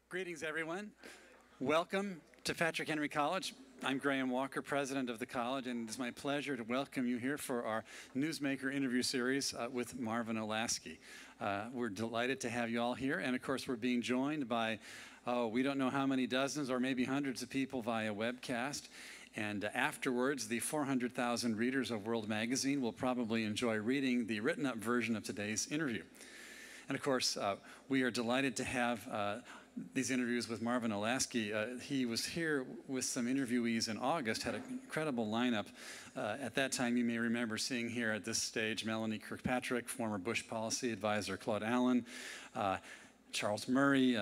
Greetings, everyone. Welcome to Patrick Henry College. I'm Graham Walker, president of the college, and it's my pleasure to welcome you here for our Newsmaker interview series with Marvin Olasky. We're delighted to have you all here, and of course we're being joined by, we don't know how many dozens or maybe hundreds of people via webcast. And afterwards, the 400,000 readers of World Magazine will probably enjoy reading the written-up version of today's interview. And of course, we are delighted to have these interviews with Marvin Olasky. He was here with some interviewees in August, had an incredible lineup. At that time, you may remember seeing here at this stage Melanie Kirkpatrick, former Bush policy advisor Claude Allen, Charles Murray,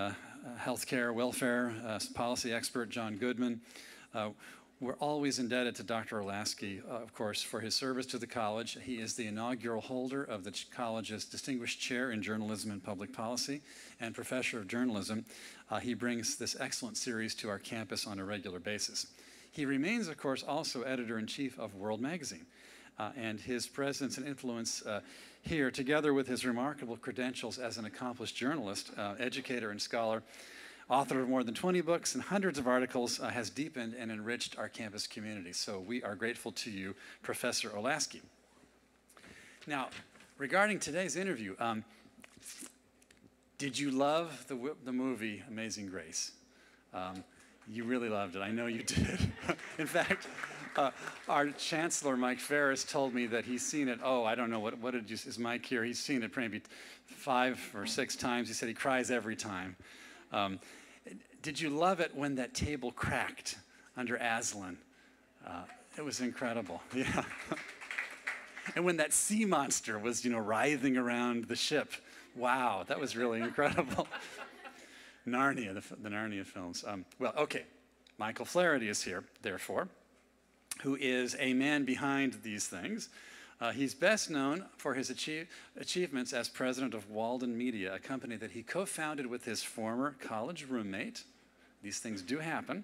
healthcare, welfare policy expert John Goodman. We're always indebted to Dr. Olasky, of course, for his service to the college. He is the inaugural holder of the college's Distinguished Chair in Journalism and Public Policy and Professor of Journalism. He brings this excellent series to our campus on a regular basis. He remains, of course, also editor-in-chief of World Magazine. And his presence and influence here, together with his remarkable credentials as an accomplished journalist, educator, and scholar, author of more than 20 books and hundreds of articles, has deepened and enriched our campus community. So we are grateful to you, Professor Olasky. Now, regarding today's interview, did you love the movie Amazing Grace? You really loved it. I know you did. In fact, our Chancellor, Mike Ferris, told me that he's seen it, I don't know, what did you, is Mike here? He's seen it maybe 5 or 6 times. He said he cries every time. Did you love it when that table cracked under Aslan? It was incredible, yeah. And when that sea monster was, writhing around the ship. Wow, that was really incredible. Narnia, the Narnia films. Well, okay, Micheal Flaherty is here, therefore, who is a man behind these things. He's best known for his achievements as president of Walden Media, a company that he co-founded with his former college roommate. These things do happen.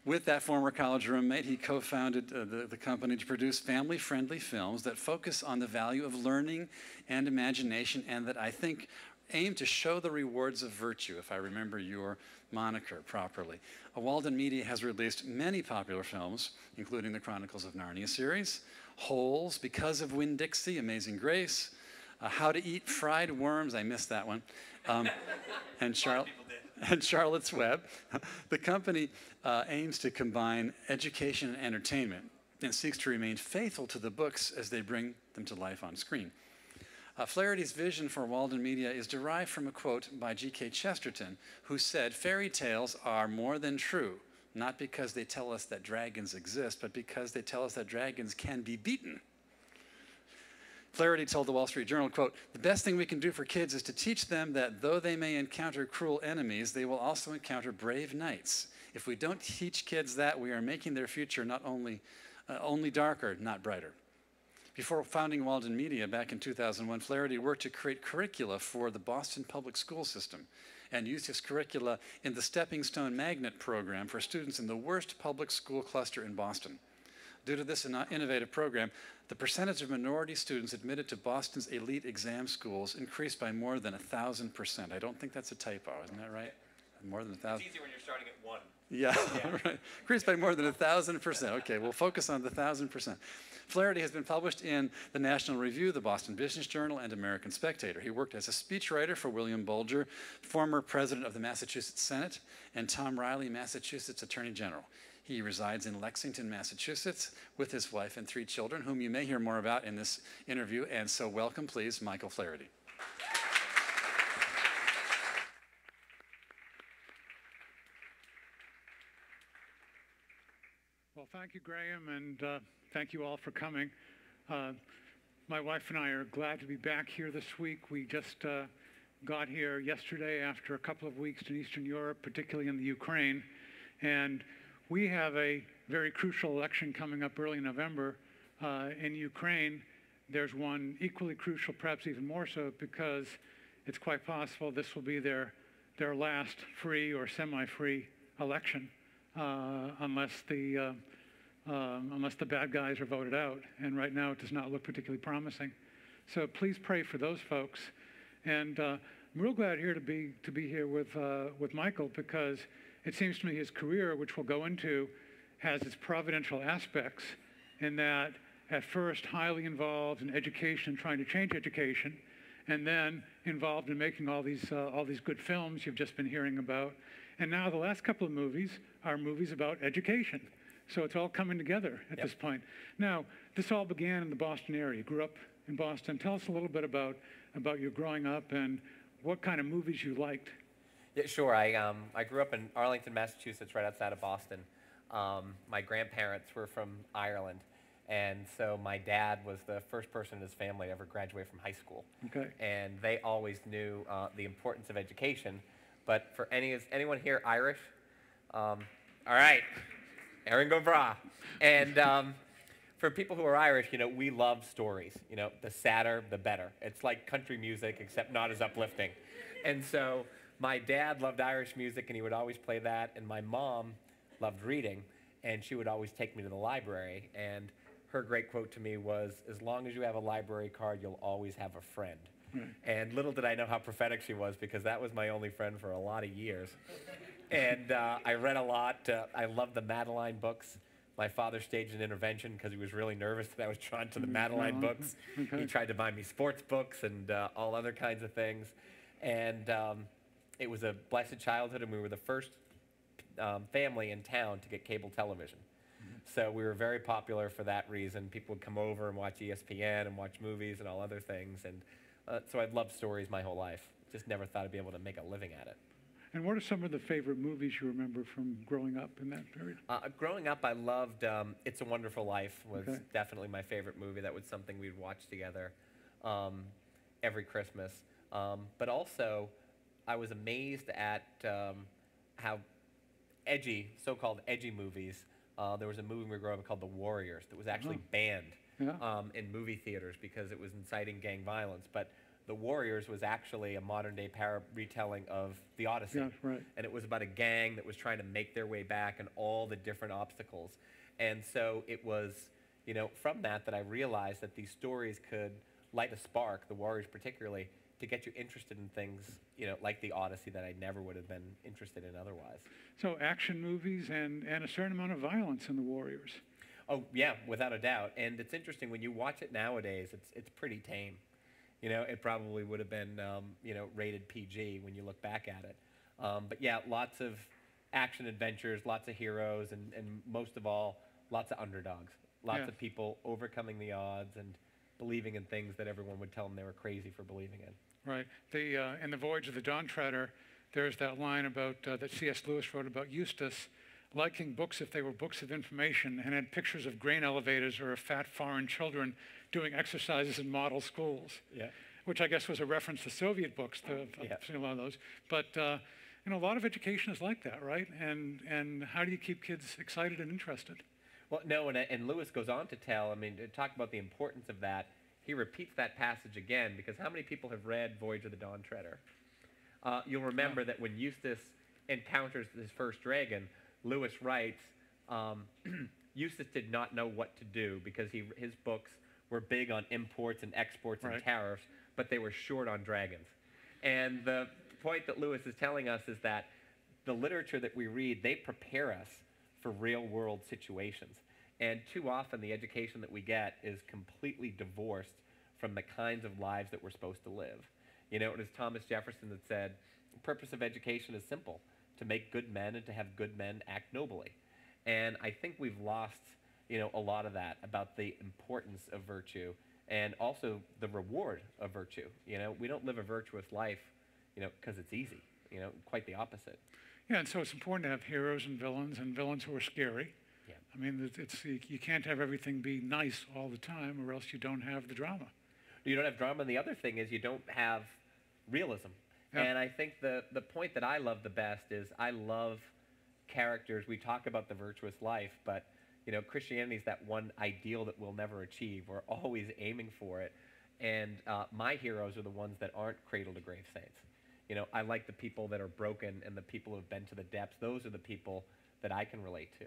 With that former college roommate, he co-founded the company to produce family-friendly films that focus on the value of learning and imagination, and that I think aim to show the rewards of virtue, if I remember your moniker properly. Walden Media has released many popular films, including the Chronicles of Narnia series, Holes, Because of Winn-Dixie, Amazing Grace, How to Eat Fried Worms, I missed that one, and Charlotte's Web. The company aims to combine education and entertainment and seeks to remain faithful to the books as they bring them to life on screen. Flaherty's vision for Walden Media is derived from a quote by G.K. Chesterton, who said, "Fairy tales are more than true, not because they tell us that dragons exist, but because they tell us that dragons can be beaten." Flaherty told the Wall Street Journal, quote, "The best thing we can do for kids is to teach them that though they may encounter cruel enemies, they will also encounter brave knights. If we don't teach kids that, we are making their future not only darker, not brighter." Before founding Walden Media back in 2001, Flaherty worked to create curricula for the Boston public school system and used his curricula in the Stepping Stone Magnet program for students in the worst public school cluster in Boston. Due to this innovative program, the percentage of minority students admitted to Boston's elite exam schools increased by more than 1,000%. I don't think that's a typo, isn't that right? More than 1,000. It's easy when you're starting at 1. Yeah, right. Increased by more than 1,000%. Okay, we'll focus on the 1,000%. Flaherty has been published in the National Review, the Boston Business Journal, and American Spectator. He worked as a speechwriter for William Bolger, former president of the Massachusetts Senate, and Tom Riley, Massachusetts Attorney General. He resides in Lexington, Massachusetts, with his wife and 3 children, whom you may hear more about in this interview. And so welcome, please, Micheal Flaherty. Well, thank you, Graham, and thank you all for coming. My wife and I are glad to be back here this week. We just got here yesterday after a couple of weeks in Eastern Europe, particularly in the Ukraine, and we have a very crucial election coming up early November in Ukraine. There's one equally crucial, perhaps even more so, because it's quite possible this will be their last free or semi-free election. Unless the bad guys are voted out. And right now it does not look particularly promising. So please pray for those folks. And I'm real glad here to be here with Micheal, because it seems to me his career, which we'll go into, has its providential aspects in that at first highly involved in education, trying to change education, and then involved in making all these good films you've just been hearing about. And now the last couple of movies are movies about education. So it's all coming together at this point. Now, this all began in the Boston area. You grew up in Boston. Tell us a little bit about your growing up and what kind of movies you liked. Yeah, sure. I grew up in Arlington, Massachusetts, right outside of Boston. My grandparents were from Ireland, and so my dad was the first person in his family to ever graduate from high school. Okay. And they always knew the importance of education. But for anyone here Irish? All right, Erin go bra. And for people who are Irish, we love stories. The sadder, the better. It's like country music, except not as uplifting. And so my dad loved Irish music, and he would always play that. And my mom loved reading, and she would always take me to the library. And her great quote to me was, "As long as you have a library card, you'll always have a friend." Right. And little did I know how prophetic she was, because that was my only friend for a lot of years. And I read a lot. I loved the Madeline books. My father staged an intervention because he was really nervous that I was drawn to the Madeline books. Okay. He tried to buy me sports books and all other kinds of things. And it was a blessed childhood, and we were the first family in town to get cable television. So we were very popular for that reason. People would come over and watch ESPN and watch movies and all other things. And so I'd loved stories my whole life. Just never thought I'd be able to make a living at it. And what are some of the favorite movies you remember from growing up in that period? Growing up, I loved It's a Wonderful Life was definitely my favorite movie. That was something we'd watch together every Christmas. But also, I was amazed at how edgy, so-called edgy movies. There was a movie when we were growing up called The Warriors that was actually banned in movie theaters because it was inciting gang violence. But The Warriors was actually a modern-day retelling of The Odyssey. Yeah, right. And it was about a gang that was trying to make their way back and all the different obstacles. And so it was, from that I realized that these stories could light a spark, The Warriors particularly, to get you interested in things, like The Odyssey that I never would have been interested in otherwise. So action movies and a certain amount of violence in The Warriors. Oh, yeah, without a doubt. And it's interesting, when you watch it nowadays, it's pretty tame. It probably would have been, rated PG when you look back at it. But yeah, lots of action adventures, lots of heroes, and most of all, lots of underdogs. Lots of people overcoming the odds and believing in things that everyone would tell them they were crazy for believing in. Right. In The Voyage of the Dawn Treader, there's that line about that C.S. Lewis wrote about Eustace liking books if they were books of information and had pictures of grain elevators or of fat foreign children doing exercises in model schools. Yeah. Which I guess was a reference to Soviet books. I've seen a lot of those. But a lot of education is like that, right? And how do you keep kids excited and interested? Well, no, and Lewis goes on to tell, to talk about the importance of that. He repeats that passage again, because how many people have read Voyage of the Dawn Treader? You'll remember that when Eustace encounters his first dragon, Lewis writes, Eustace did not know what to do because his books were big on imports and exports and tariffs, but they were short on dragons. And the point that Lewis is telling us is that the literature that we read, they prepare us for real-world situations. And too often, the education that we get is completely divorced from the kinds of lives that we're supposed to live. It was Thomas Jefferson that said, the purpose of education is simple, to make good men and to have good men act nobly. And I think we've lost, a lot of that about the importance of virtue and also the reward of virtue. We don't live a virtuous life, because it's easy. Quite the opposite. Yeah, and so it's important to have heroes and villains who are scary. Yeah. You can't have everything be nice all the time, or else you don't have the drama. You don't have drama, and the other thing is you don't have realism. Yeah. And I think the point that I love the best is I love characters. We talk about the virtuous life, but Christianity is that one ideal that we'll never achieve. We're always aiming for it. And my heroes are the ones that aren't cradle-to-grave saints. I like the people that are broken and the people who have been to the depths. Those are the people that I can relate to.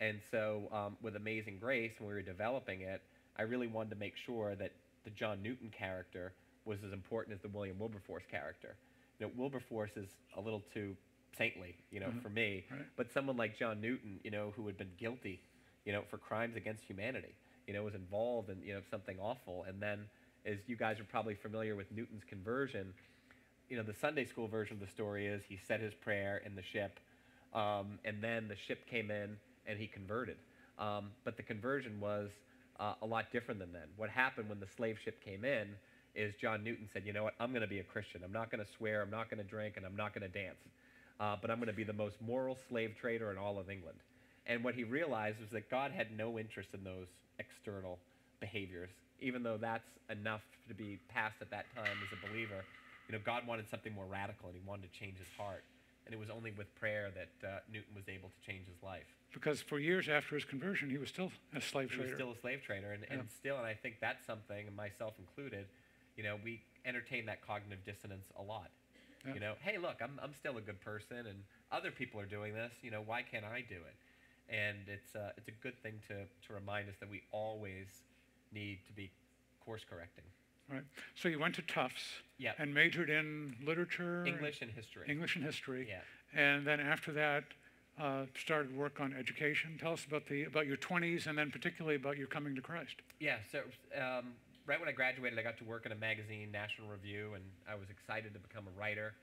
And so with Amazing Grace, when we were developing it, I really wanted to make sure that the John Newton character was as important as the William Wilberforce character. Wilberforce is a little too saintly, for me. Right. But someone like John Newton, who had been guilty, for crimes against humanity, was involved in, something awful. And then, as you guys are probably familiar with Newton's conversion, the Sunday school version of the story is he said his prayer in the ship, and then the ship came in and he converted. But the conversion was a lot different than then. What happened when the slave ship came in is John Newton said, you know what, I'm going to be a Christian. I'm not going to swear, I'm not going to drink, and I'm not going to dance. But I'm going to be the most moral slave trader in all of England. And what he realized was that God had no interest in those external behaviors, even though that's enough to be passed at that time as a believer. God wanted something more radical, and he wanted to change his heart. And it was only with prayer that Newton was able to change his life. Because for years after his conversion, he was still a slave trader. He was still a slave trader, and I think that's something, and myself included, we entertain that cognitive dissonance a lot. Yeah. Hey, look, I'm still a good person, and other people are doing this. Why can't I do it? And it's a good thing to remind us that we always need to be course correcting. Right. So you went to Tufts Yep. and majored in literature? English and history. English and history. Yeah. And then after that, started work on education. Tell us about your 20s, and then particularly about your coming to Christ. Yeah. So right when I graduated, I got to work in a magazine, National Review, and I was excited to become a writer.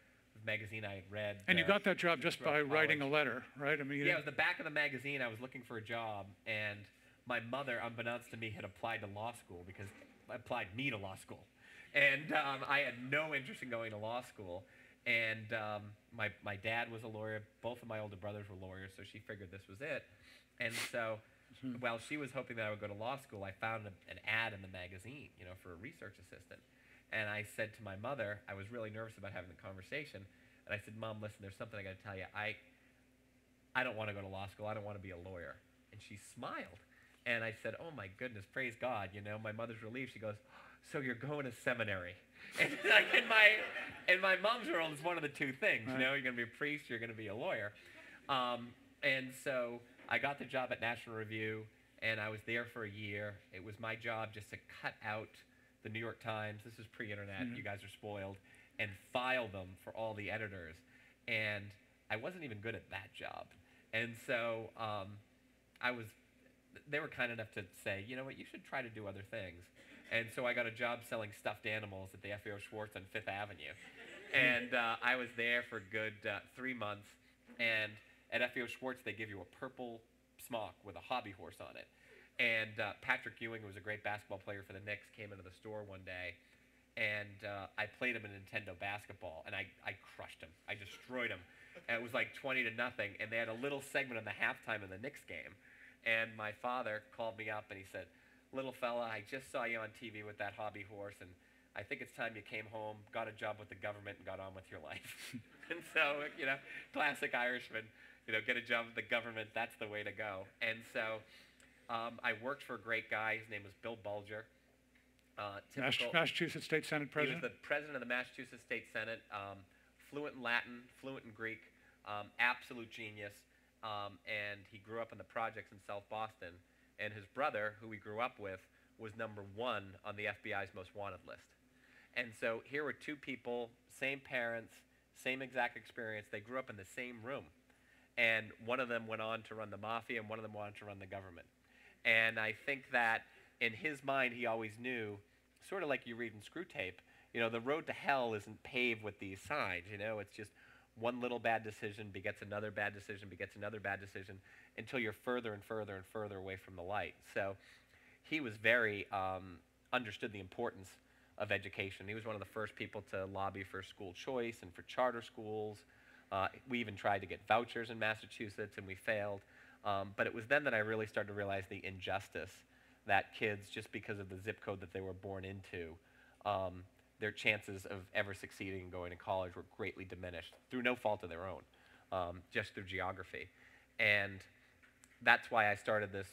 The magazine I had read. And you got that job just by college. writing a letter, right? I mean, yeah, it was the back of the magazine. I was looking for a job, and my mother, unbeknownst to me, had applied to law school because I applied me to law school. And I had no interest in going to law school. And my dad was a lawyer. Both of my older brothers were lawyers, so she figured this was it. And so while she was hoping that I would go to law school, I found an ad in the magazine, for a research assistant. And I said to my mother, I was really nervous about having the conversation, and I said, Mom, listen, there's something I got to tell you. I don't want to go to law school. I don't want to be a lawyer. And she smiled. And I said, oh, my goodness, praise God. My mother's relieved. She goes, so you're going to seminary. And like in my mom's world, it's one of the two things. Right. You're going to be a priest, you're going to be a lawyer. And so I got the job at National Review, and I was there for a year. It was my job just to cut out the New York Times. This is pre-internet. You guys are spoiled. And file them for all the editors. And I wasn't even good at that job. And so they were kind enough to say, you know what, you should try to do other things. And so I got a job selling stuffed animals at the F.A.O. Schwartz on Fifth Avenue. And I was there for a good 3 months. And at F.A.O. Schwartz, they give you a purple smock with a hobby horse on it. And Patrick Ewing, who was a great basketball player for the Knicks, came into the store one day. And I played him in Nintendo basketball, and I crushed him. I destroyed him. And it was like 20-0, and they had a little segment in the halftime of the Knicks game. And my father called me up, and he said, little fella, I just saw you on TV with that hobby horse, and I think it's time you came home, got a job with the government, and got on with your life. And so, classic Irishman, get a job with the government, that's the way to go. And so I worked for a great guy. His name was Bill Bulger. Massachusetts State Senate president? He was the president of the Massachusetts State Senate, fluent in Latin, fluent in Greek, absolute genius. And he grew up in the projects in South Boston. And his brother, who he grew up with, was #1 on the FBI's most wanted list. And so here were two people, same parents, same exact experience. They grew up in the same room. And one of them went on to run the mafia, and one of them wanted to run the government. And I think that in his mind, he always knew, sort of like you read in Screw Tape, the road to hell isn't paved with these signs. It's just one little bad decision begets another bad decision, begets another bad decision, until you're further and further and further away from the light. So he was very, understood the importance of education. He was one of the first people to lobby for school choice and for charter schools. We even tried to get vouchers in Massachusetts, and we failed. But it was then that I really started to realize the injustice that kids, just because of the zip code that they were born into, their chances of ever succeeding and going to college were greatly diminished through no fault of their own, just through geography. And that's why I started this,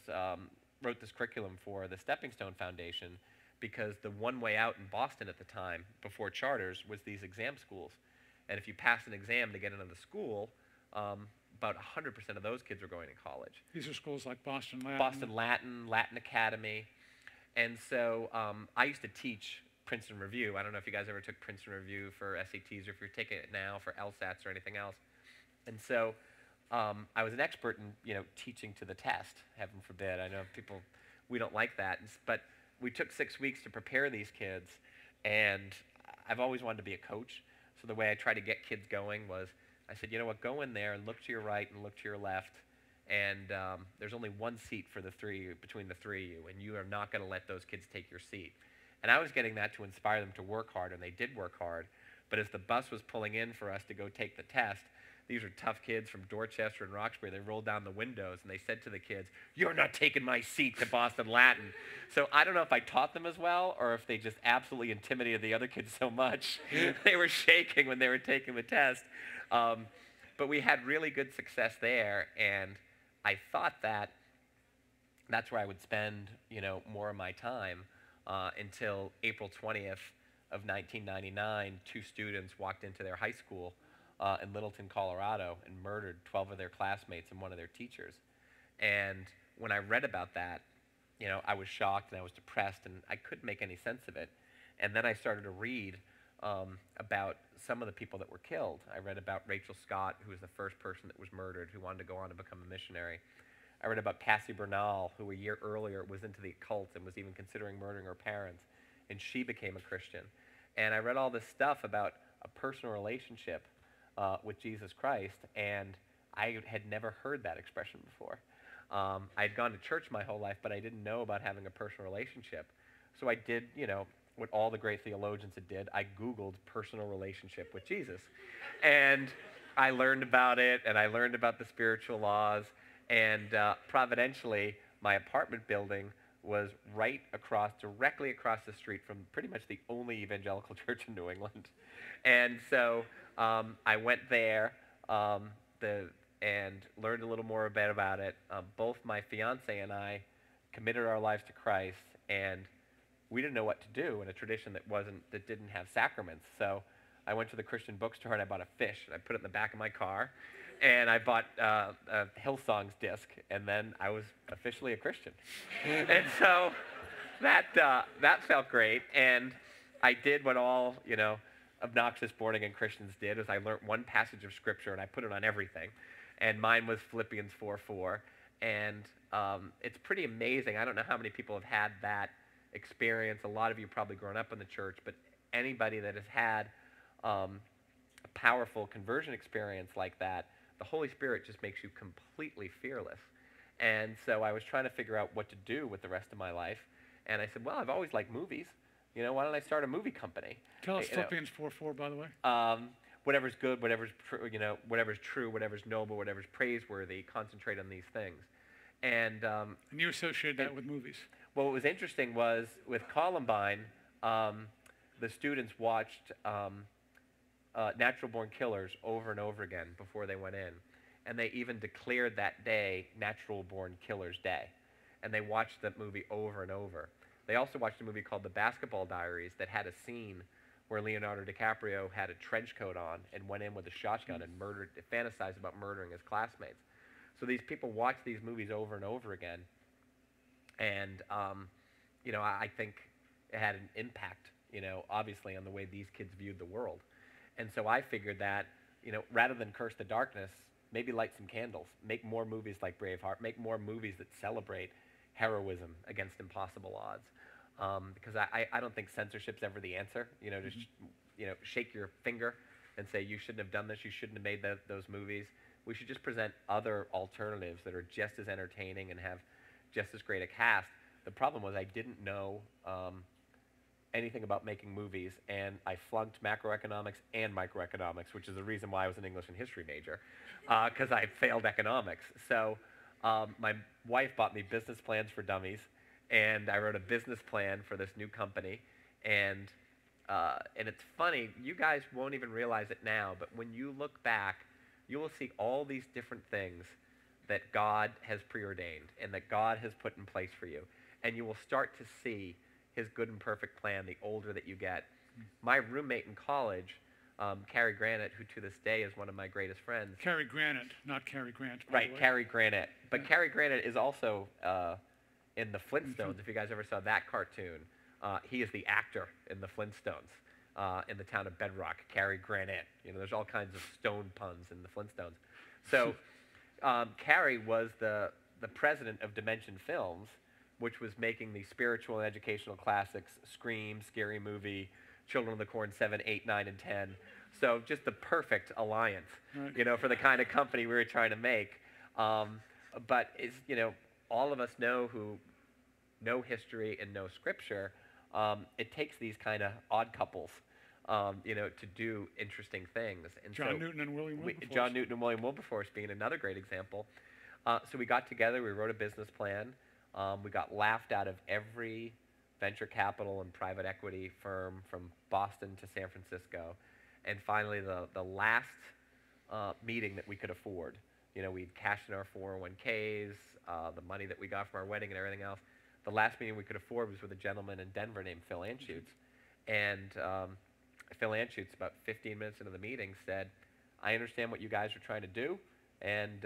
wrote this curriculum for the Stepping Stone Foundation, because the one way out in Boston at the time, before charters, was these exam schools. And if you passed an exam to get into the school, about 100% of those kids were going to college. These are schools like Boston Latin? Boston Latin, Latin Academy. And so I used to teach Princeton Review. I don't know if you guys ever took Princeton Review for SATs or if you're taking it now for LSATs or anything else. And so I was an expert in, teaching to the test, heaven forbid. I know we don't like that. But we took 6 weeks to prepare these kids, and I've always wanted to be a coach. So the way I tried to get kids going was, I said, you know what, go in there and look to your right and look to your left, and there's only one seat for between the three of you, and you are not going to let those kids take your seat. And I was getting that to inspire them to work hard, and they did work hard. But as the bus was pulling in for us to go take the test, these are tough kids from Dorchester and Roxbury. They rolled down the windows, and they said to the kids, "You're not taking my seat," to Boston Latin. So I don't know if I taught them as well or if they just absolutely intimidated the other kids so much. They were shaking when they were taking the test. But we had really good success there, and I thought that's where I would spend, more of my time until April 20th of 1999. 2 students walked into their high school in Littleton, Colorado, and murdered 12 of their classmates and one of their teachers. And when I read about that, I was shocked and I was depressed, and I couldn't make any sense of it. And then I started to read about some of the people that were killed. I read about Rachel Scott, who was the first person that was murdered, who wanted to go on to become a missionary. I read about Cassie Bernal, who a year earlier was into the occult and was even considering murdering her parents, and she became a Christian. And I read all this stuff about a personal relationship with Jesus Christ, and I had never heard that expression before. I had gone to church my whole life, but I didn't know about having a personal relationship. So I did, what all the great theologians had did. I Googled personal relationship with Jesus. And I learned about it, and I learned about the spiritual laws, and providentially, my apartment building was directly across the street from pretty much the only evangelical church in New England. And so I went there and learned a little more about it. Both my fiance and I committed our lives to Christ, and we didn't know what to do in a tradition that didn't have sacraments. So I went to the Christian bookstore and I bought a fish, and I put it in the back of my car, and I bought a Hillsong's disc, and then I was officially a Christian. And so that felt great, and I did what all obnoxious born-again Christians did. Is I learned one passage of Scripture and I put it on everything, and mine was Philippians 4:4, and it's pretty amazing. I don't know how many people have had that experience. A lot of you probably grown up in the church, but anybody that has had a powerful conversion experience like that, the Holy Spirit just makes you completely fearless. And so I was trying to figure out what to do with the rest of my life, and I said, well, I've always liked movies. Why don't I start a movie company? Tell us Philippians 4:4, by the way. Whatever's good, whatever's whatever's true, whatever's noble, whatever's praiseworthy, concentrate on these things. And you associated that with movies. Well, what was interesting was with Columbine, the students watched Natural Born Killers over and over again before they went in. And they even declared that day Natural Born Killers Day. And they watched that movie over and over. They also watched a movie called The Basketball Diaries that had a scene where Leonardo DiCaprio had a trench coat on and went in with a shotgun and fantasized about murdering his classmates. So these people watched these movies over and over again. And, I think it had an impact, obviously on the way these kids viewed the world. And so I figured that, rather than curse the darkness, maybe light some candles, make more movies like Braveheart, make more movies that celebrate heroism against impossible odds. Because I don't think censorship's ever the answer. Just shake your finger and say you shouldn't have done this, you shouldn't have made those movies. We should just present other alternatives that are just as entertaining and have just as great a cast. The problem was I didn't know anything about making movies, and I flunked macroeconomics and microeconomics, which is the reason why I was an English and history major, because I failed economics. So my wife bought me Business Plans for Dummies, and I wrote a business plan for this new company. And it's funny, you guys won't even realize it now, but when you look back, you will see all these different things that God has preordained and that God has put in place for you. And you will start to see his good and perfect plan the older that you get. My roommate in college, Cary Granite, who to this day is one of my greatest friends. Cary Granite, not Cary Grant. Right, Cary Granite. But Cary Granite is also in the Flintstones, if you guys ever saw that cartoon, He is the actor in the Flintstones, in the town of Bedrock, Cary Granite. There's all kinds of stone puns in the Flintstones. So Cary was the president of Dimension Films, which was making the spiritual and educational classics, Scream, Scary Movie, Children of the Corn 7, 8, 9, and 10. So just the perfect alliance, for the kind of company we were trying to make. But all of us who know history and know scripture, it takes these kind of odd couples, to do interesting things. And John Newton and William Wilberforce. John Newton and William Wilberforce being another great example. So we got together, we wrote a business plan. We got laughed out of every venture capital and private equity firm from Boston to San Francisco. And finally, the last meeting that we could afford, we'd cashed in our 401ks, the money that we got from our wedding and everything else. The last meeting we could afford was with a gentleman in Denver named Phil Anschutz. And Phil Anschutz, about 15 minutes into the meeting, said, I understand what you guys are trying to do, and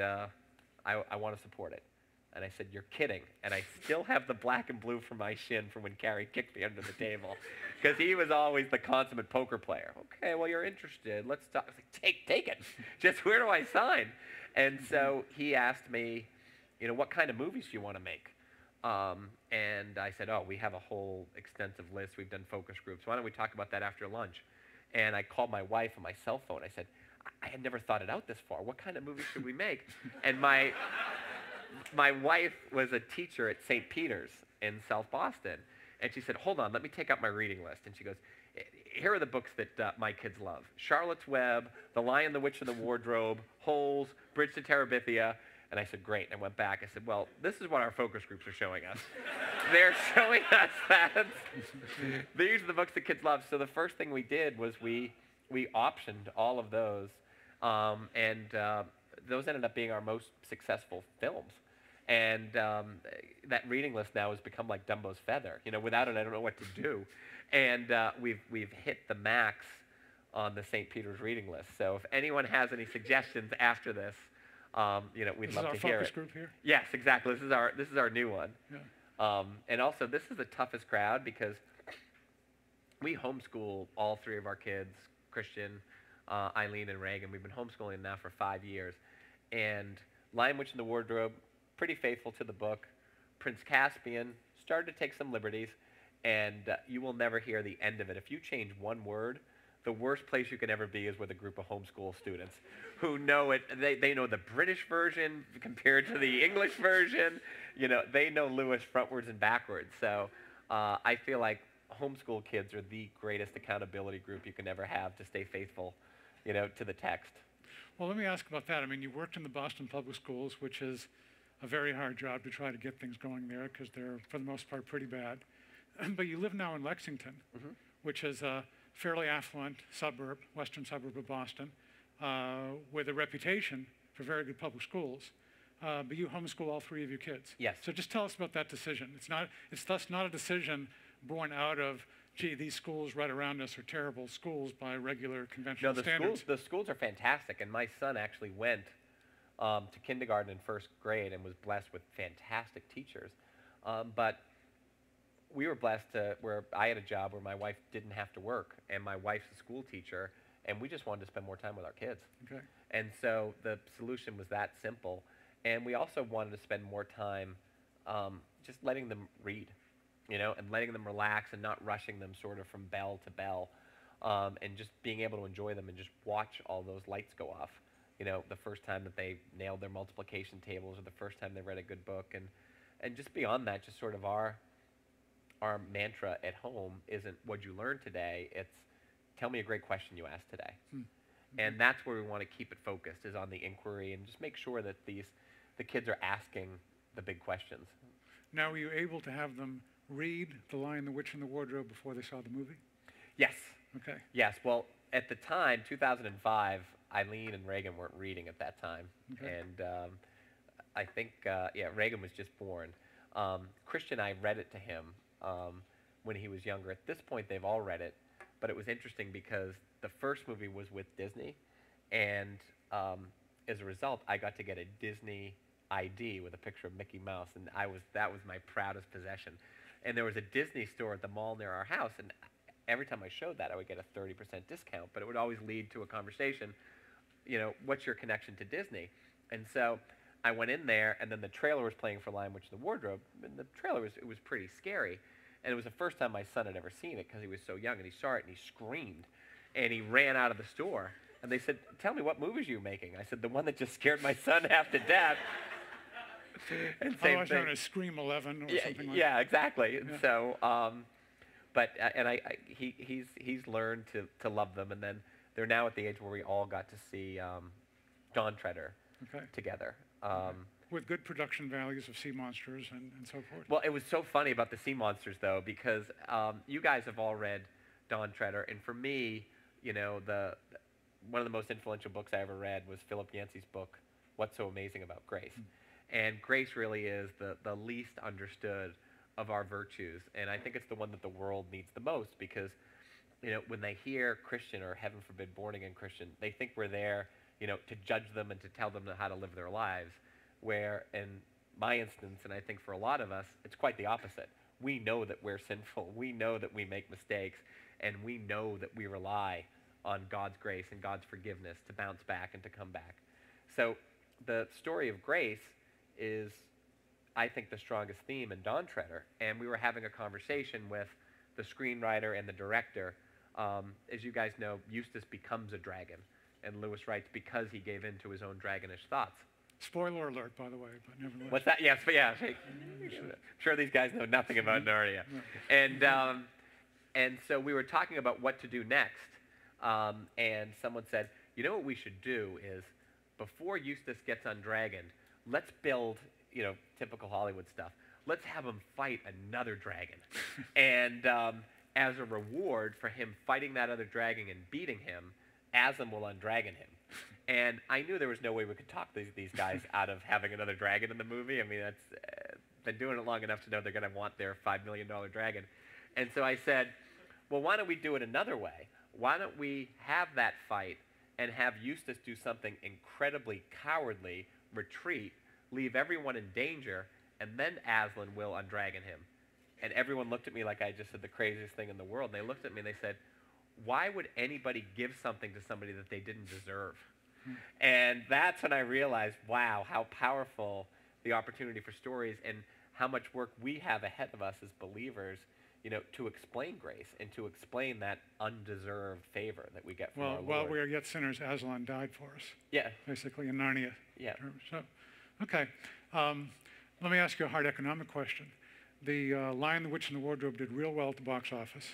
I want to support it. And I said, you're kidding. And I still have the black and blue from my shin from when Cary kicked me under the table. Because he was always the consummate poker player. Okay, well, you're interested. Let's talk. I was like, take it. Just where do I sign? And so he asked me, what kind of movies do you want to make? And I said, we have a whole extensive list. We've done focus groups. Why don't we talk about that after lunch? And I called my wife on my cell phone. I said, I had never thought it out this far. What kind of movies should we make? And my wife was a teacher at St. Peter's in South Boston. And she said, hold on, let me take out my reading list. And she goes, here are the books that my kids love. Charlotte's Web, The Lion, the Witch, and the Wardrobe, Holes, Bridge to Terabithia. And I said, great. And I went back. I said, well, this is what our focus groups are showing us. They're showing us that these are the books that kids love. So the first thing we did was we optioned all of those. And those ended up being our most successful films. And that reading list now has become like Dumbo's feather. Without it, I don't know what to do. And we've hit the max on the St. Peter's reading list. So if anyone has any suggestions after this, we'd love to hear it. This is our focus group here? Yes, exactly. This is our new one. Yeah. And also, this is the toughest crowd because we homeschool all three of our kids, Christian, Eileen, and Reagan. We've been homeschooling them now for 5 years. And Lion, Witch, and the Wardrobe, pretty faithful to the book. Prince Caspian started to take some liberties, and you will never hear the end of it. If you change one word, the worst place you can ever be is with a group of homeschool students who know it. They know the British version compared to the English version. They know Lewis frontwards and backwards. So I feel like homeschool kids are the greatest accountability group you can ever have to stay faithful, to the text. Well, let me ask about that. I mean, you worked in the Boston Public Schools, which is a very hard job to try to get things going there because they're, for the most part, pretty bad. But you live now in Lexington, which is a fairly affluent suburb, western suburb of Boston, with a reputation for very good public schools. But you homeschool all three of your kids. Yes. So just tell us about that decision. It's thus not a decision born out of, gee, these schools right around us are terrible schools by regular conventional standards. The schools are fantastic, and my son actually went to kindergarten and first grade and was blessed with fantastic teachers. But we were blessed where I had a job where my wife didn't have to work, and my wife's a school teacher, and we just wanted to spend more time with our kids. Okay. And so the solution was that simple. And we also wanted to spend more time just letting them read, and letting them relax and not rushing them sort of from bell to bell, and just being able to enjoy them and just watch all those lights go off. The first time that they nailed their multiplication tables or the first time they read a good book. And just beyond that, just sort of our mantra at home isn't what'd you learn today, it's tell me a great question you asked today. And that's where we want to keep it focused, is on the inquiry and just make sure that the kids are asking the big questions. Now, were you able to have them read The Lion, the Witch, and the Wardrobe before they saw the movie? Yes. Okay. Yes. Well, at the time, 2005, Eileen and Reagan weren't reading at that time. Okay. And I think, Reagan was just born. Christian, I read it to him when he was younger. At this point, they've all read it. But it was interesting because the first movie was with Disney. And as a result, I got to get a Disney ID with a picture of Mickey Mouse. And that was my proudest possession. and there was a Disney store at the mall near our house, and every time I showed that, I would get a 30% discount, but it would always lead to a conversation, what's your connection to Disney? And so I went in there, and then the trailer was playing for Lion, Witch, and the Wardrobe, and the trailer was pretty scary. And it was the first time my son had ever seen it because he was so young, and he saw it, and he screamed, and he ran out of the store. And they said, tell me, what movies are you making? I said, the one that just scared my son half to death. And same was thing. known as Scream 11 or something like Yeah, exactly. And Yeah. so, he's learned to love them, and then they're now at the age where we all got to see Dawn Treader Okay. together. With good production values of sea monsters and so forth. Well, it was so funny about the sea monsters, though, because you guys have all read Dawn Treader, and for me, one of the most influential books I ever read was Philip Yancey's book, What's So Amazing About Grace. And grace really is the least understood of our virtues, and I think it's the one that the world needs the most, because when they hear Christian, or heaven forbid born again Christian, they think we're there to judge them and to tell them how to live their lives, where in my instance, and I think for a lot of us, it's quite the opposite. We know that we're sinful, we know that we make mistakes, and we know that we rely on God's grace and God's forgiveness to bounce back and to come back. So the story of grace is, I think, the strongest theme in Dawn Treader. And we were having a conversation with the screenwriter and the director. As you guys know, Eustace becomes a dragon, and Lewis writes because he gave in to his own dragonish thoughts. Spoiler alert, by the way, but nevertheless. What's that? Yes, but yeah. I'm sure these guys know nothing about Narnia. And so we were talking about what to do next. And someone said, what we should do is, before Eustace gets undragoned, let's build, typical Hollywood stuff. Let's have him fight another dragon. And as a reward for him fighting that other dragon and beating him, Aslan will undragon him. And I knew there was no way we could talk these guys out of having another dragon in the movie. I mean, that's been doing it long enough to know they're going to want their $5 million dragon. And so I said, well, why don't we do it another way? Why don't we have that fight and have Eustace do something incredibly cowardly, retreat, leave everyone in danger, and then Aslan will undragon him. And everyone looked at me like I just said the craziest thing in the world. And they looked at me and they said, why would anybody give something to somebody that they didn't deserve? And that's when I realized, wow, how powerful the opportunity for stories, and how much work we have ahead of us as believers, to explain grace and to explain that undeserved favor that we get from our Lord. While we are yet sinners, Aslan died for us. Yeah. Basically, in Narnia. Yeah. So, okay. Let me ask you a hard economic question. The Lion, the Witch, and the Wardrobe did real well at the box office.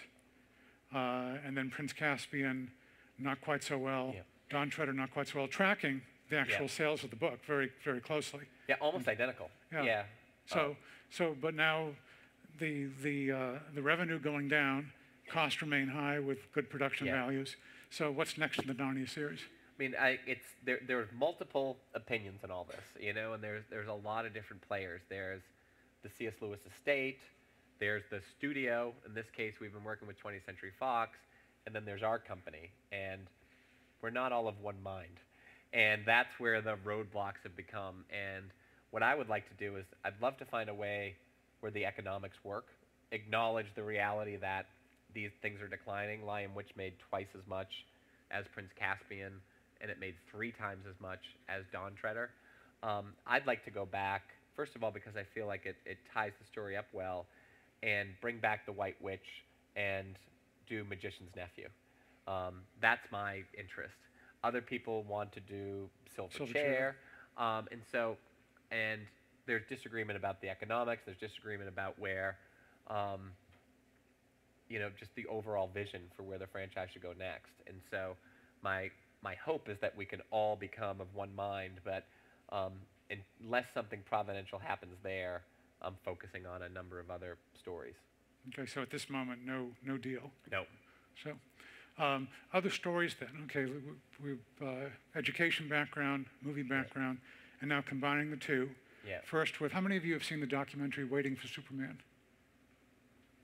And then Prince Caspian, not quite so well. Yeah. Dawn Treader, not quite so well. Tracking the actual sales of the book very, very closely. Yeah, almost identical. Yeah. But now the revenue going down, costs remain high with good production values. So what's next in the Narnia series? I mean, there's multiple opinions on all this, and there's a lot of different players. There's the C.S. Lewis estate, there's the studio. In this case, we've been working with 20th Century Fox, and then there's our company. And we're not all of one mind. And that's where the roadblocks have become. And what I would like to do is, I'd love to find a way where the economics work, acknowledge the reality that these things are declining. Lion Witch made twice as much as Prince Caspian, and it made 3 times as much as Dawn Treader. I'd like to go back, first of all, because I feel like it ties the story up well, and bring back the White Witch and do Magician's Nephew. That's my interest. Other people want to do Silver Chair. And there's disagreement about the economics. There's disagreement about where, just the overall vision for where the franchise should go next. And so my hope is that we can all become of one mind, but unless something providential happens there, I'm focusing on a number of other stories. Okay, so at this moment, no deal. No. So, other stories then. Okay, we've education background, movie background, and now combining the two. Yeah. First, with how many of you have seen the documentary Waiting for Superman?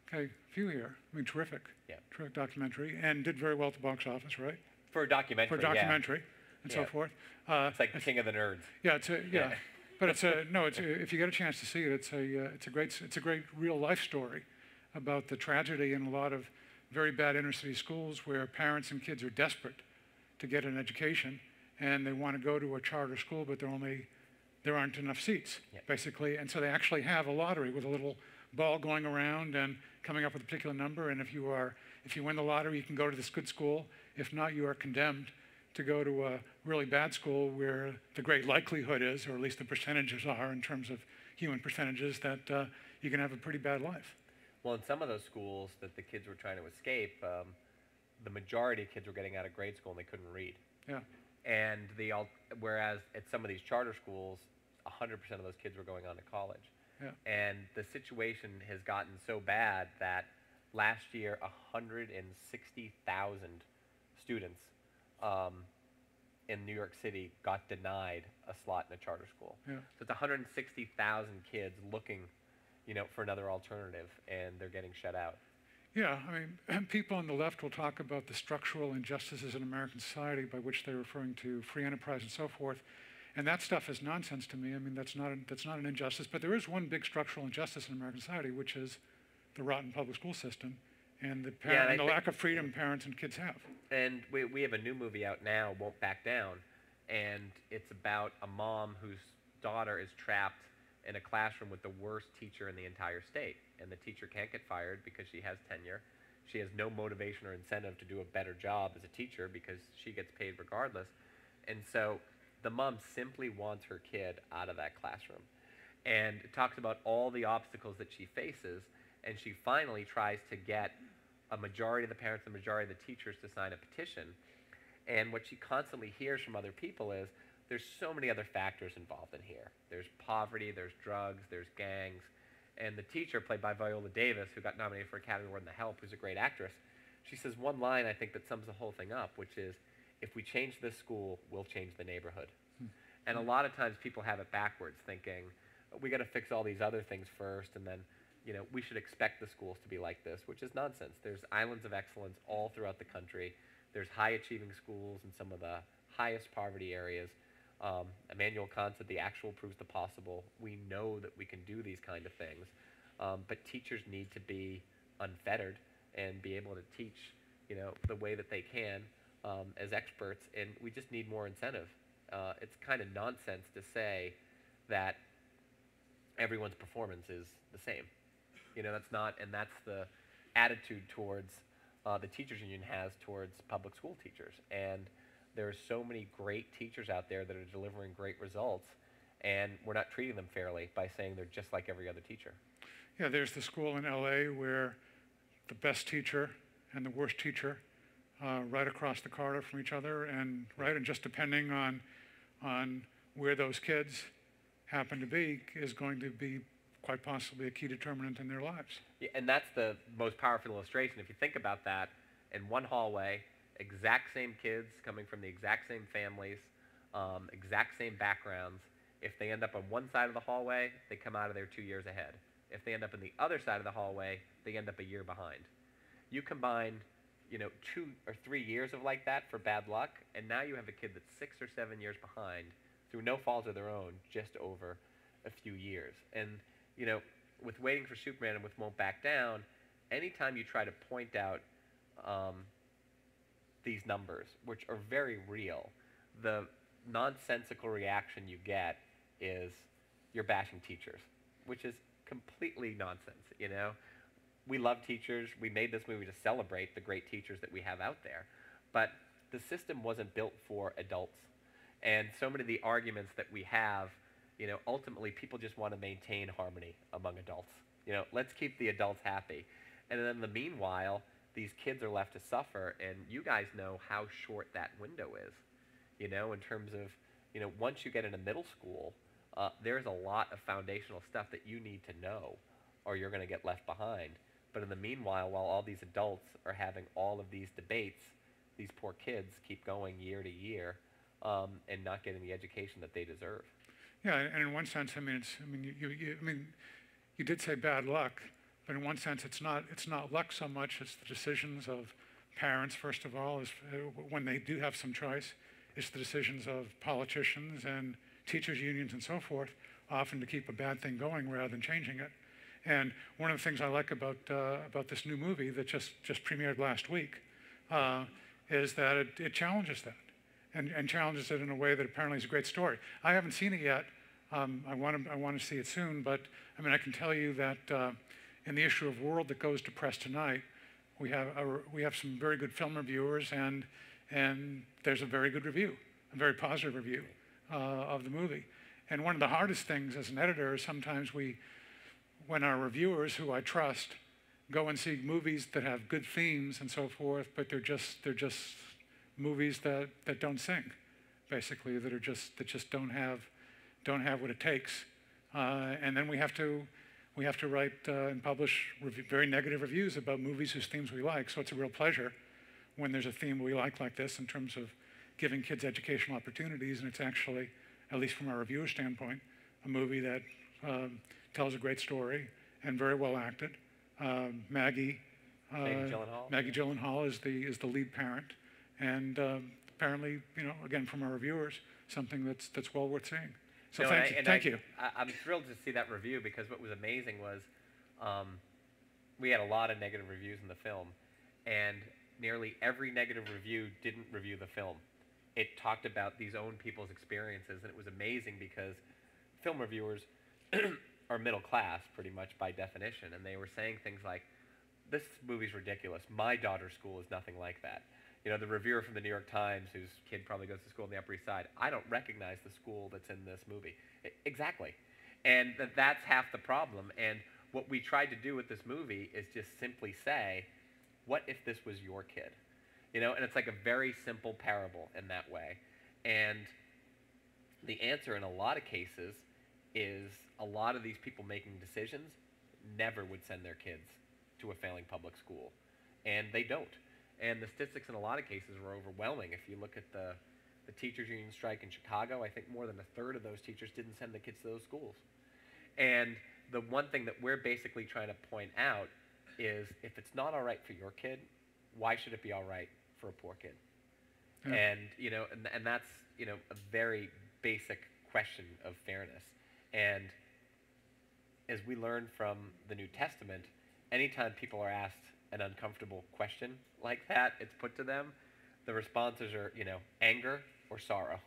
Okay, a few here. I mean, terrific. Yeah. Terrific documentary, and did very well at the box office, right? For a documentary. For a documentary, and so forth. It's like the King of the Nerds. Yeah, but it's if you get a chance to see it, it's a great real life story about the tragedy in a lot of very bad inner city schools where parents and kids are desperate to get an education and they want to go to a charter school, but there aren't enough seats, basically. And so they actually have a lottery with a little ball going around and coming up with a particular number. And if you win the lottery, you can go to this good school. If not, you are condemned to go to a really bad school where the great likelihood is, or at least the percentages are in terms of human percentages, that you can have a pretty bad life. Well, in some of those schools that the kids were trying to escape, the majority of kids were getting out of grade school and they couldn't read. Yeah. And whereas at some of these charter schools, 100% of those kids were going on to college. Yeah. And the situation has gotten so bad that last year, 160,000 students in New York City got denied a slot in a charter school. Yeah. So it's 160,000 kids looking, for another alternative, and they're getting shut out. Yeah, I mean, people on the left will talk about the structural injustices in American society, by which they're referring to free enterprise and so forth. And that stuff is nonsense to me. I mean, that's not an injustice. But there is one big structural injustice in American society, which is the rotten public school system and the lack of freedom parents and kids have. And we have a new movie out now, Won't Back Down, and it's about a mom whose daughter is trapped in a classroom with the worst teacher in the entire state. And the teacher can't get fired because she has tenure. She has no motivation or incentive to do a better job as a teacher because she gets paid regardless. And so the mom simply wants her kid out of that classroom. And it talks about all the obstacles that she faces, and she finally tries to get a majority of the parents, the majority of the teachers to sign a petition. And what she constantly hears from other people is, there's so many other factors involved in here. There's poverty, there's drugs, there's gangs. And the teacher, played by Viola Davis, who got nominated for Academy Award in The Help, who's a great actress, she says one line I think that sums the whole thing up, which is, if we change this school, we'll change the neighborhood. And a lot of times people have it backwards, thinking, we got to fix all these other things first, and then we should expect the schools to be like this, which is nonsense. There's islands of excellence all throughout the country. There's high-achieving schools in some of the highest poverty areas. Immanuel Kant said the actual proves the possible. We know that we can do these kind of things, but teachers need to be unfettered and be able to teach, the way that they can as experts, and we just need more incentive. It's kind of nonsense to say that everyone's performance is the same. That's not, and that's the attitude towards the teachers union has towards public school teachers. And there are so many great teachers out there that are delivering great results, and we're not treating them fairly by saying they're just like every other teacher. Yeah, there's the school in LA where the best teacher and the worst teacher right across the corridor from each other, and just depending on where those kids happen to be is going to be quite possibly a key determinant in their lives. Yeah, and that's the most powerful illustration. If you think about that, in one hallway, exact same kids coming from the exact same families, exact same backgrounds. If they end up on one side of the hallway, they come out of there 2 years ahead. If they end up in the other side of the hallway, they end up a year behind. You combine 2 or 3 years of like that for bad luck, and now you have a kid that's 6 or 7 years behind through no fault of their own, just over a few years. And with Waiting for Superman and with Won't Back Down, anytime you try to point out these numbers, which are very real, the nonsensical reaction you get is you're bashing teachers, which is completely nonsense. We love teachers. We made this movie to celebrate the great teachers that we have out there, but the system wasn't built for adults. And so many of the arguments that we have, ultimately people just want to maintain harmony among adults. Let's keep the adults happy. And then in the meanwhile, these kids are left to suffer, and you guys know how short that window is, in terms of, once you get into middle school, there's a lot of foundational stuff that you need to know, or you're going to get left behind. But in the meanwhile, while all these adults are having all of these debates, these poor kids keep going year to year and not getting the education that they deserve. Yeah, and in one sense, you did say bad luck, but in one sense, it's not luck so much. It's the decisions of parents, first of all, when they do have some choice. It's the decisions of politicians and teachers' unions and so forth, often to keep a bad thing going rather than changing it. And one of the things I like about this new movie that just premiered last week is that it challenges that and challenges it in a way that apparently is a great story. I haven't seen it yet. I want to see it soon, but I mean, I can tell you that in the issue of World that goes to press tonight, we have some very good film reviewers, and there's a very good review, a very positive review of the movie. And one of the hardest things as an editor is sometimes when our reviewers, who I trust, go and see movies that have good themes and so forth, but they're just movies that don't sing, basically, that just don't have what it takes, and then we have to write and publish very negative reviews about movies whose themes we like. So it's a real pleasure when there's a theme we like this in terms of giving kids educational opportunities, and it's actually, at least from our reviewer standpoint, a movie that tells a great story and very well acted. Maggie Gyllenhaal is the lead parent, and apparently, again, from our reviewers, something that's well worth seeing. So no, thank you. I'm thrilled to see that review, because what was amazing was we had a lot of negative reviews in the film, and nearly every negative review didn't review the film. It talked about these own people's experiences, and it was amazing because film reviewers are middle class pretty much by definition, and they were saying things like, "This movie's ridiculous. My daughter's school is nothing like that." The reviewer from the New York Times, whose kid probably goes to school on the Upper East Side, "I don't recognize the school that's in this movie." Exactly. And that's half the problem. And what we tried to do with this movie is just simply say, what if this was your kid? And it's like a very simple parable in that way. And the answer in a lot of cases is a lot of these people making decisions never would send their kids to a failing public school. And they don't. And the statistics in a lot of cases were overwhelming. If you look at the teachers union strike in Chicago, I think more than a third of those teachers didn't send the kids to those schools. And the one thing that we're basically trying to point out is, if it's not all right for your kid, why should it be all right for a poor kid? Yeah. And that's a very basic question of fairness. And as we learn from the New Testament, anytime people are asked an uncomfortable question like that, it's put to them, the responses are, anger or sorrow.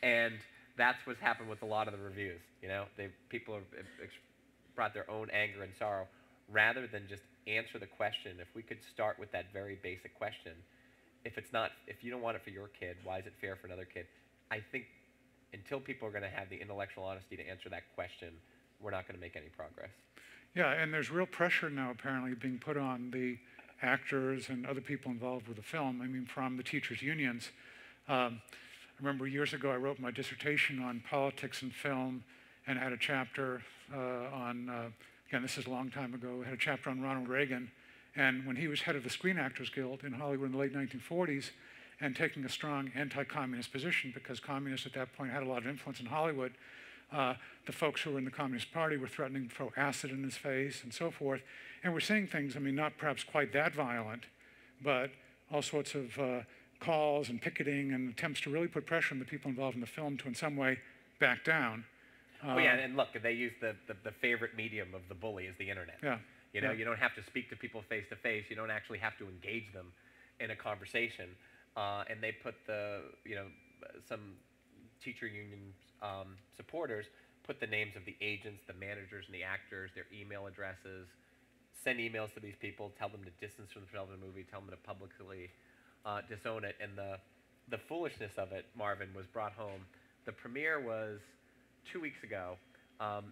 And that's what's happened with a lot of the reviews. People have brought their own anger and sorrow rather than just answer the question. If we could start with that very basic question, if you don't want it for your kid, why is it fair for another kid? I think until people are going to have the intellectual honesty to answer that question, we're not going to make any progress. Yeah, and there's real pressure now apparently being put on the actors and other people involved with the film, from the teachers' unions. I remember years ago I wrote my dissertation on politics and film, and had a chapter again, this is a long time ago, had a chapter on Ronald Reagan, and when he was head of the Screen Actors Guild in Hollywood in the late 1940s, and taking a strong anti-communist position, because communists at that point had a lot of influence in Hollywood. The folks who were in the Communist Party were threatening to throw acid in his face and so forth. And we're seeing things, not perhaps quite that violent, but all sorts of calls and picketing and attempts to really put pressure on the people involved in the film to in some way back down. And look, they use the favorite medium of the bully is the internet. Yeah. You don't have to speak to people face to face. You don't actually have to engage them in a conversation. And they put some teacher union supporters put the names of the agents, the managers, and the actors, their email addresses, send emails to these people, tell them to distance themselves from the movie, tell them to publicly disown it. And the foolishness of it, Marvin, was brought home. The premiere was 2 weeks ago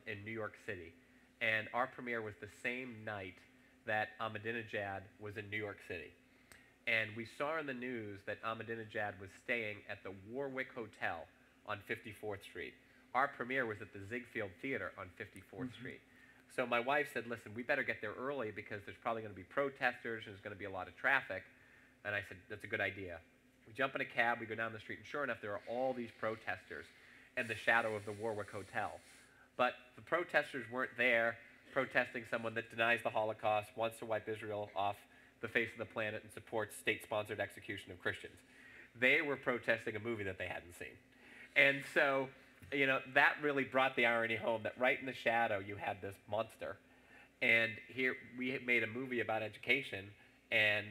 in New York City. And our premiere was the same night that Ahmadinejad was in New York City. And we saw in the news that Ahmadinejad was staying at the Warwick Hotel on 54th Street. Our premiere was at the Ziegfeld Theater on 54th Street. So my wife said, "Listen, we better get there early because there's probably going to be protesters and there's going to be a lot of traffic." And I said, "That's a good idea." We jump in a cab, we go down the street, and sure enough, there are all these protesters in the shadow of the Warwick Hotel. But the protesters weren't there protesting someone that denies the Holocaust, wants to wipe Israel off the face of the planet, and supports state-sponsored execution of Christians. They were protesting a movie that they hadn't seen. And so, that really brought the irony home, that right in the shadow you had this monster. And here we had made a movie about education, and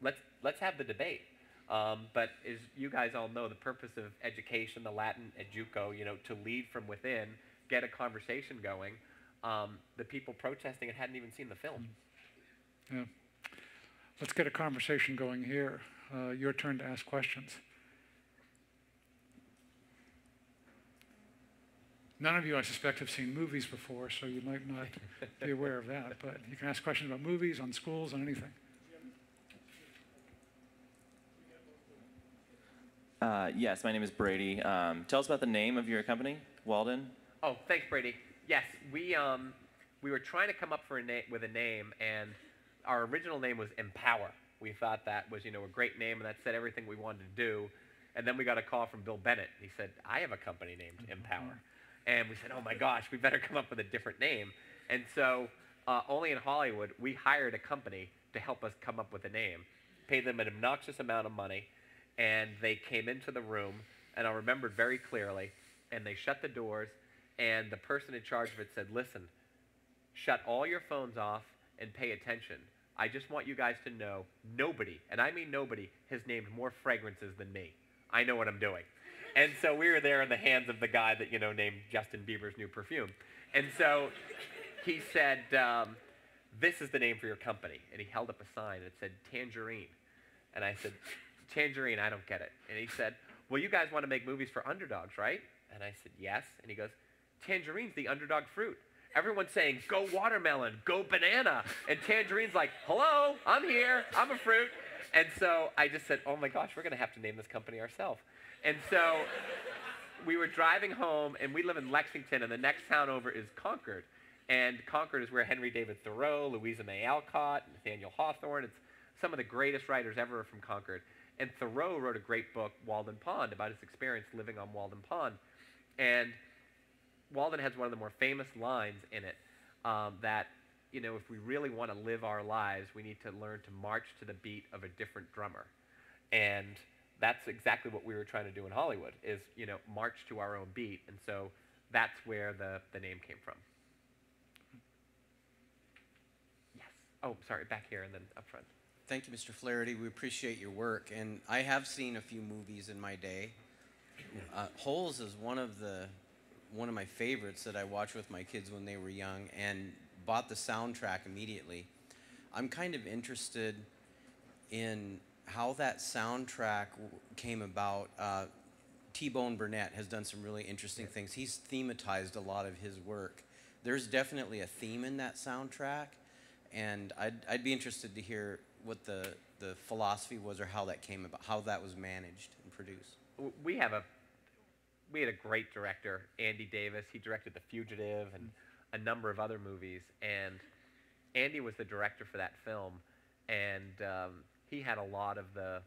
let's have the debate. But as you guys all know, the purpose of education, the Latin educo, to lead from within, get a conversation going. The people protesting it hadn't even seen the film. Yeah. Let's get a conversation going here. Your turn to ask questions. None of you, I suspect, have seen movies before, so you might not be aware of that. But you can ask questions about movies, on schools, on anything. Yes, my name is Brady. Tell us about the name of your company, Walden. Oh, thanks, Brady. Yes, we were trying to come up with a name, and our original name was Empower. We thought that was, a great name, and that said everything we wanted to do. And then we got a call from Bill Bennett. He said, I have a company named Empower. And we said, oh my gosh, we better come up with a different name. And so, only in Hollywood, we hired a company to help us come up with a name, paid them an obnoxious amount of money, and they came into the room, and I remembered very clearly, and they shut the doors, and the person in charge of it said, listen, shut all your phones off and pay attention. I just want you guys to know nobody, and I mean nobody, has named more fragrances than me. I know what I'm doing. And so we were there in the hands of the guy that, named Justin Bieber's new perfume. And so he said, this is the name for your company. And he held up a sign, and it said Tangerine. And I said, Tangerine, I don't get it. And he said, well, you guys want to make movies for underdogs, right? And I said, yes. And he goes, Tangerine's the underdog fruit. Everyone's saying, go watermelon, go banana. And Tangerine's like, hello, I'm here, I'm a fruit. And so I just said, oh my gosh, we're going to have to name this company ourselves. And so we were driving home, and we live in Lexington, and the next town over is Concord. And Concord is where Henry David Thoreau, Louisa May Alcott, Nathaniel Hawthorne, it's some of the greatest writers ever from Concord. And Thoreau wrote a great book, Walden Pond, about his experience living on Walden Pond. And Walden has one of the more famous lines in it that, if we really want to live our lives, we need to learn to march to the beat of a different drummer. And that's exactly what we were trying to do in Hollywood, is, march to our own beat. And so that's where the name came from. Yes. Oh, sorry, back here and then up front. Thank you, Mr. Flaherty. We appreciate your work. And I have seen a few movies in my day. Holes is one of my favorites that I watched with my kids when they were young, and bought the soundtrack immediately. I'm kind of interested in how that soundtrack came about. T-Bone Burnett has done some really interesting things. He's thematized a lot of his work. There's definitely a theme in that soundtrack, and I'd be interested to hear what the philosophy was, or how that came about, how that was managed and produced. We had a great director, Andy Davis. He directed The Fugitive and a number of other movies, and Andy was the director for that film, and he had a lot of the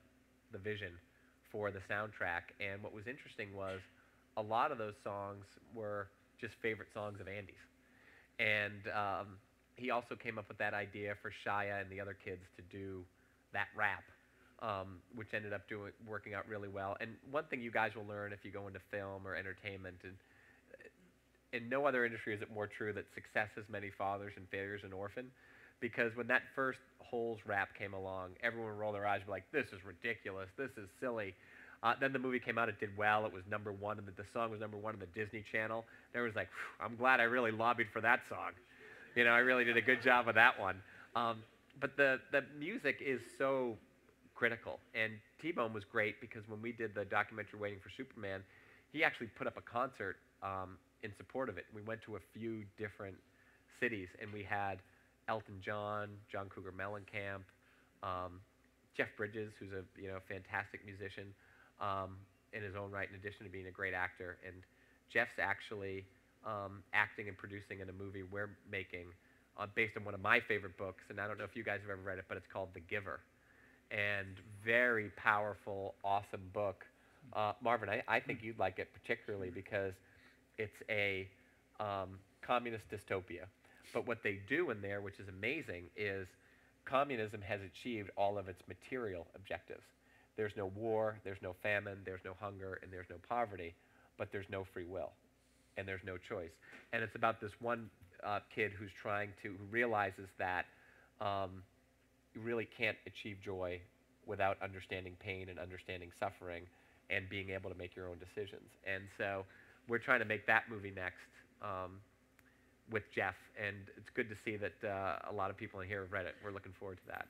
vision for the soundtrack. And what was interesting was a lot of those songs were just favorite songs of Andy's. And he also came up with that idea for Shia and the other kids to do that rap, which ended up working out really well. And one thing you guys will learn if you go into film or entertainment, and in no other industry is it more true that success has many fathers and failures an orphan. Because when that first Holes rap came along, everyone rolled their eyes and were like, this is ridiculous, this is silly. Then the movie came out, it did well, it was #1, and the song was #1 on the Disney Channel. There was like, I'm glad I really lobbied for that song. I really did a good job of that one. But the music is so critical. And T-Bone was great because when we did the documentary Waiting for Superman, he actually put up a concert in support of it. We went to a few different cities, and we had Elton John, John Cougar Mellencamp, Jeff Bridges, who's a fantastic musician in his own right, in addition to being a great actor. And Jeff's actually acting and producing in a movie we're making based on one of my favorite books. And I don't know if you guys have ever read it, but it's called The Giver. And very powerful, awesome book. Marvin, I think you'd like it particularly because it's a communist dystopia. But what they do in there, which is amazing, is communism has achieved all of its material objectives. There's no war, there's no famine, there's no hunger, and there's no poverty, but there's no free will, and there's no choice. And it's about this one kid who realizes that you really can't achieve joy without understanding pain and understanding suffering and being able to make your own decisions. And so we're trying to make that movie next with Jeff, and it's good to see that a lot of people in here have read it. We're looking forward to that.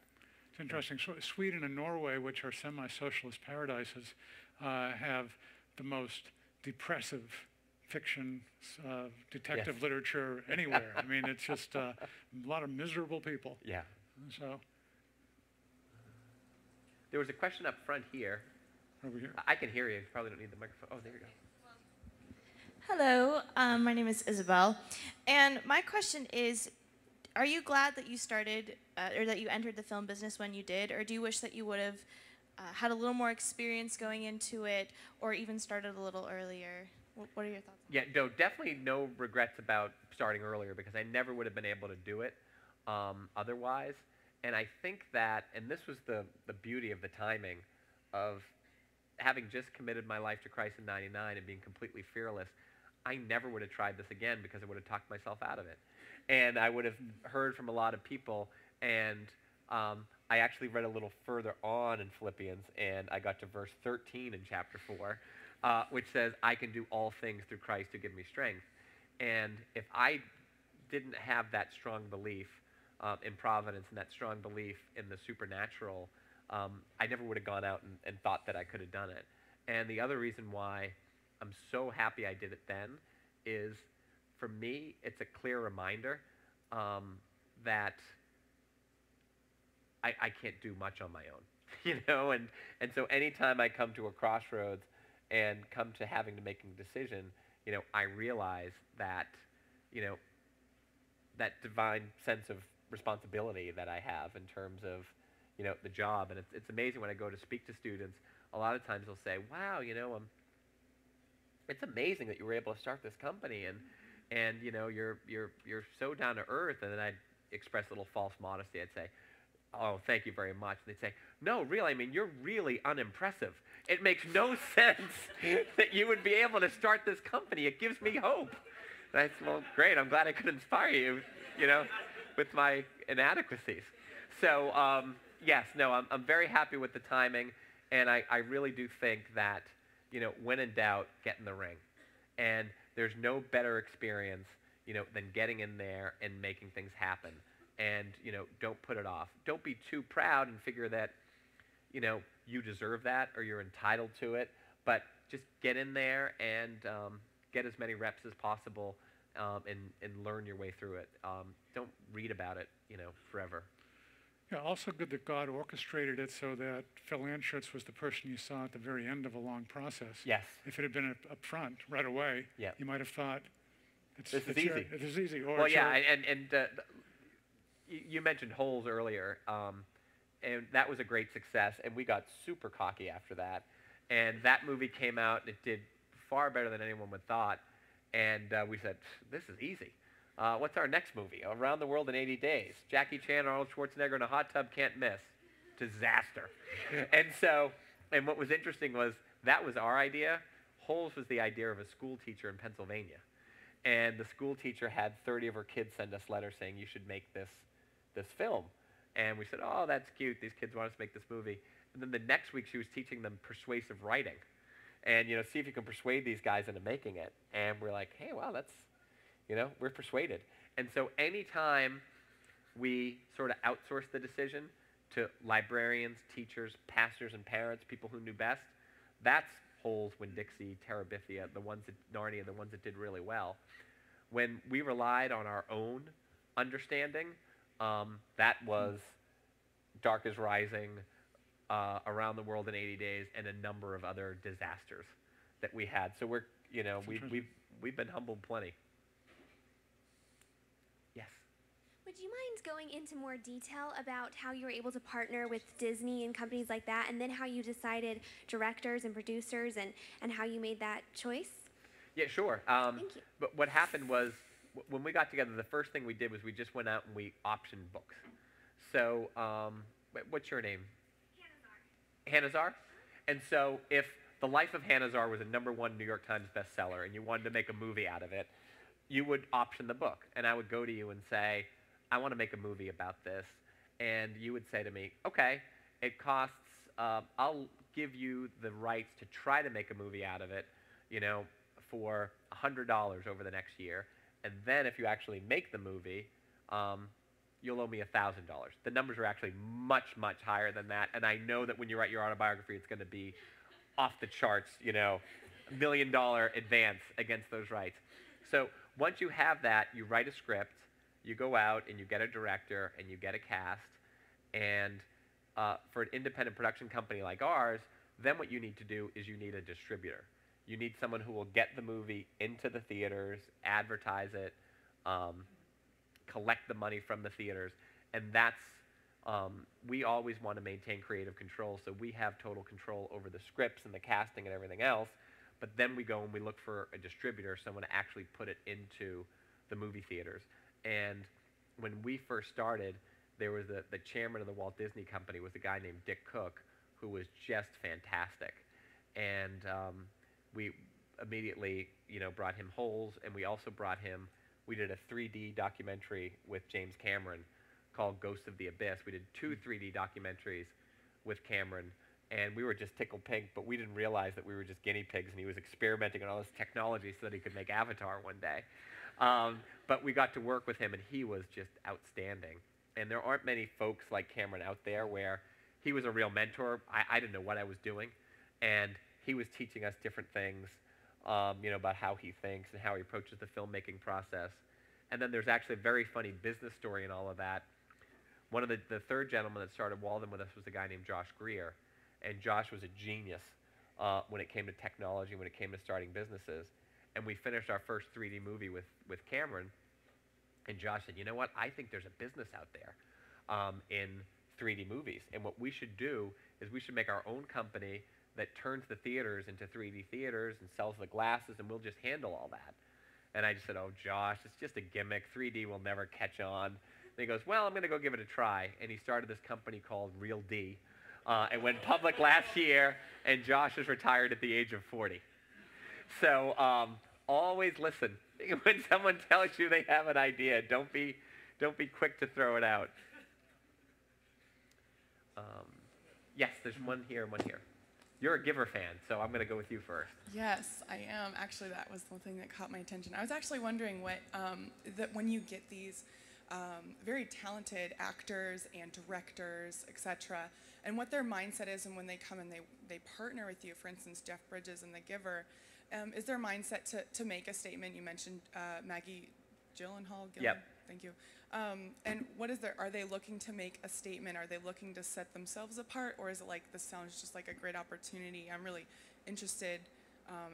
It's interesting. So Sweden and Norway, which are semi-socialist paradises, have the most depressive fiction, detective literature anywhere. I mean, it's just a lot of miserable people. Yeah. So there was a question up front here. over here. I can hear you. You probably don't need the microphone. Oh, there you go. Hello, my name is Isabel, and my question is, are you glad that you started, or that you entered the film business when you did, or do you wish that you would have had a little more experience going into it, or even started a little earlier? What are your thoughts? Yeah, no, definitely no regrets about starting earlier, because I never would have been able to do it otherwise. And I think that, and this was the beauty of the timing of having just committed my life to Christ in '99 and being completely fearless, I never would have tried this again because I would have talked myself out of it. And I would have heard from a lot of people, and I actually read a little further on in Philippians, and I got to verse 13 in chapter 4, which says, I can do all things through Christ who give me strength. And if I didn't have that strong belief in providence and that strong belief in the supernatural, I never would have gone out and thought that I could have done it. And the other reason why I'm so happy I did it then is, for me, it's a clear reminder that I can't do much on my own, you know? And so anytime I come to a crossroads and come to having to make a decision, you know, I realize that, you know, that divine sense of responsibility that I have in terms of, you know, the job. And it's amazing when I go to speak to students, a lot of times they'll say, wow, you know, it's amazing that you were able to start this company, and you know, you're so down to earth. And then I'd express a little false modesty. I'd say, oh, thank you very much. And they'd say, no, really, I mean, you're really unimpressive. It makes no sense that you would be able to start this company. It gives me hope. And I said, well, great, I'm glad I could inspire you, you know, with my inadequacies. So yes, no, I'm very happy with the timing, and I really do think that, you know, when in doubt, get in the ring. And there's no better experience, you know, than getting in there and making things happen. And, you know, don't put it off. Don't be too proud and figure that, you know, you deserve that or you're entitled to it. But just get in there and get as many reps as possible and learn your way through it. Don't read about it, you know, forever. Yeah, also good that God orchestrated it so that Phil Anschutz was the person you saw at the very end of a long process. Yes. If it had been up front right away, yeah, you might have thought, this is easy. It is easy. Or well, yeah, and you mentioned Holes earlier, and that was a great success, and we got super cocky after that. And that movie came out, and it did far better than anyone would thought. And we said, this is easy. What's our next movie? Around the World in 80 Days. Jackie Chan, Arnold Schwarzenegger in a hot tub, can't miss. Disaster. And so, and what was interesting was that was our idea. Holes was the idea of a school teacher in Pennsylvania. And the school teacher had 30 of her kids send us letters saying, you should make this film. And we said, oh, that's cute. These kids want us to make this movie. And then the next week, she was teaching them persuasive writing. And, you know, see if you can persuade these guys into making it. And we're like, hey, wow, that's, you know, we're persuaded. And so anytime we sort of outsource the decision to librarians, teachers, pastors, and parents, people who knew best, that's Holes, Winn-Dixie, Terabithia, the ones that, Narnia, the ones that did really well. When we relied on our own understanding, that was Dark is Rising, Around the World in 80 Days, and a number of other disasters that we had. So we're, you know, we've been humbled plenty. Yes. Would you mind going into more detail about how you were able to partner with Disney and companies like that, and then how you decided directors and producers and how you made that choice? Yeah, sure. Thank you. But what happened was, when we got together, the first thing we did was we just went out and we optioned books. So, what's your name? Hanazar. And so if The Life of Hanazar was a #1 New York Times bestseller and you wanted to make a movie out of it, you would option the book, and I would go to you and say, I want to make a movie about this, and you would say to me, okay, it costs, I'll give you the rights to try to make a movie out of it, for $100 over the next year, and then if you actually make the movie, you'll owe me $1,000. The numbers are actually much, much higher than that, and I know that when you write your autobiography, it's going to be off the charts, $1 million advance against those rights. So once you have that, you write a script, you go out and you get a director and you get a cast, and for an independent production company like ours, then what you need to do is you need a distributor. You need someone who will get the movie into the theaters, advertise it, collect the money from the theaters, and that's, we always want to maintain creative control, so we have total control over the scripts and the casting and everything else, but then we go and we look for a distributor, someone to actually put it into the movie theaters. And when we first started, there was the chairman of the Walt Disney Company was a guy named Dick Cook, who was just fantastic. And we immediately, brought him Holes, and we also brought him, we did a 3D documentary with James Cameron called Ghosts of the Abyss. We did 2 3D documentaries with Cameron, and we were just tickled pink, but we didn't realize that we were just guinea pigs, and he was experimenting on all this technology so that he could make Avatar one day. But we got to work with him, and he was just outstanding. And there aren't many folks like Cameron out there where he was a real mentor. I didn't know what I was doing, and he was teaching us different things, about how he thinks and how he approaches the filmmaking process. And then there's actually a very funny business story in all of that. One of the third gentleman that started Walden with us was a guy named Josh Greer, and Josh was a genius when it came to technology, when it came to starting businesses. And we finished our first 3D movie with Cameron, and Josh said, you know what, I think there's a business out there in 3D movies, and what we should do is we should make our own company that turns the theaters into 3D theaters and sells the glasses, and we'll just handle all that. And I just said, oh, Josh, it's just a gimmick. 3D will never catch on. And he goes, well, I'm going to go give it a try. And he started this company called Real D. It went public last year, and Josh is retired at the age of 40. So always listen. When someone tells you they have an idea, don't be quick to throw it out. Yes, there's one here and one here. You're a Giver fan, so I'm going to go with you first. Yes, I am. Actually, that was the thing that caught my attention. I was actually wondering what that when you get these very talented actors and directors, etc., and what their mindset is, and when they come and they partner with you. For instance, Jeff Bridges and The Giver, is their mindset to make a statement? You mentioned Maggie Gyllenhaal. Yep. Thank you. And what is are they looking to make a statement? Are they looking to set themselves apart, or is it like, this sounds just like a great opportunity? I'm really interested.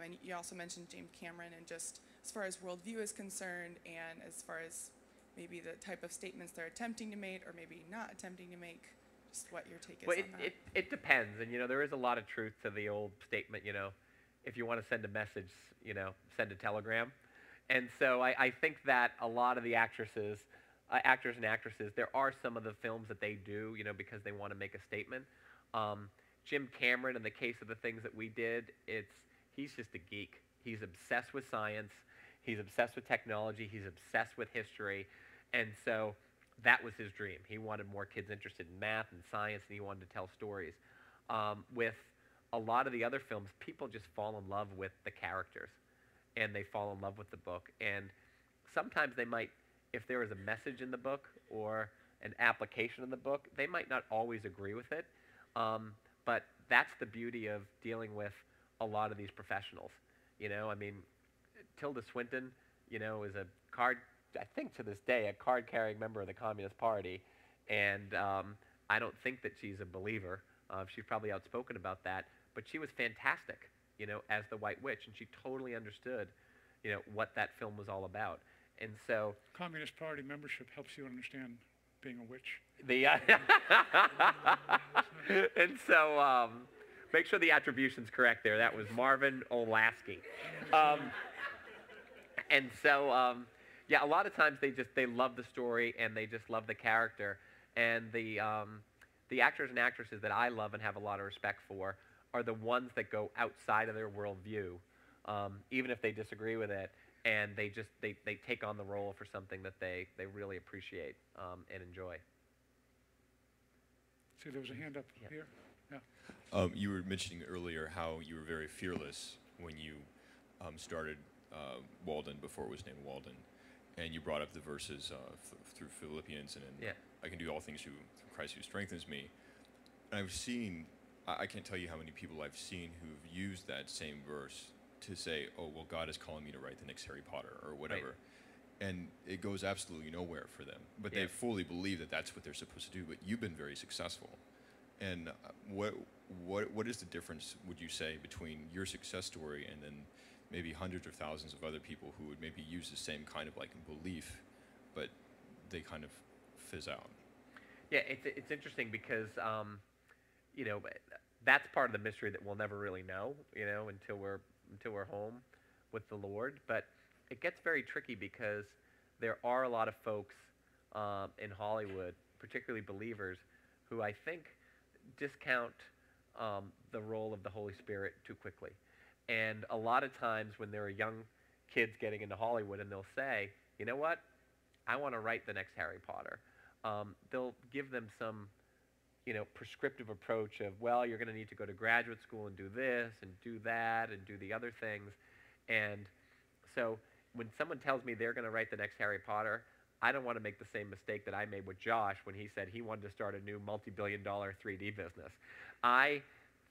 And you also mentioned James Cameron, and just as far as worldview is concerned, and as far as maybe the type of statements they're attempting to make, or maybe not attempting to make, just what your take is on that. It depends, and there is a lot of truth to the old statement, if you want to send a message, send a telegram. And so I think that a lot of the actors and actresses, there are some of the films that they do, because they want to make a statement. Jim Cameron, in the case of the things that we did, he's just a geek. He's obsessed with science. He's obsessed with technology. He's obsessed with history. And so that was his dream. He wanted more kids interested in math and science, and he wanted to tell stories. With a lot of the other films, people just fall in love with the characters, and they fall in love with the book. And sometimes they might, if there is a message in the book or an application in the book, they might not always agree with it. But that's the beauty of dealing with a lot of these professionals. Tilda Swinton, is a I think to this day, a card-carrying member of the Communist Party. And I don't think that she's a believer. She's probably outspoken about that. But she was fantastic, as the White Witch. And she totally understood, what that film was all about. And so Communist Party membership helps you understand being a witch. And so make sure the attribution's correct there. That was Marvin Olasky. And so, yeah, a lot of times they love the story and they just love the character. And the actors and actresses that I love and have a lot of respect for are the ones that go outside of their worldview, even if they disagree with it, and they take on the role for something that they really appreciate and enjoy. See, there was a hand up Yeah. here. Yeah. You were mentioning earlier how you were very fearless when you started Walden before it was named Walden, and you brought up the verses through Philippians and Yeah. I can do all things through Christ who strengthens me. And I've seen, I can't tell you how many people I've seen who've used that same verse to say, oh, well, God is calling me to write the next Harry Potter or whatever. Right. And it goes absolutely nowhere for them. But Yeah. they fully believe that that's what they're supposed to do. But you've been very successful. And what is the difference, would you say, between your success story and then maybe hundreds or thousands of other people who would maybe use the same kind of like belief, but they kind of fizz out? Yeah, it's interesting because you know, that's part of the mystery that we'll never really know, you know, until we're home with the Lord. But it gets very tricky because there are a lot of folks in Hollywood, particularly believers, who I think discount the role of the Holy Spirit too quickly. And a lot of times when there are young kids getting into Hollywood and they'll say, you know what, I want to write the next Harry Potter. They'll give them some, you know, prescriptive approach of, well, you're going to need to go to graduate school and do this and do that and do the other things. And so when someone tells me they're going to write the next Harry Potter, I don't want to make the same mistake that I made with Josh when he said he wanted to start a new multi-billion-dollar 3D business. I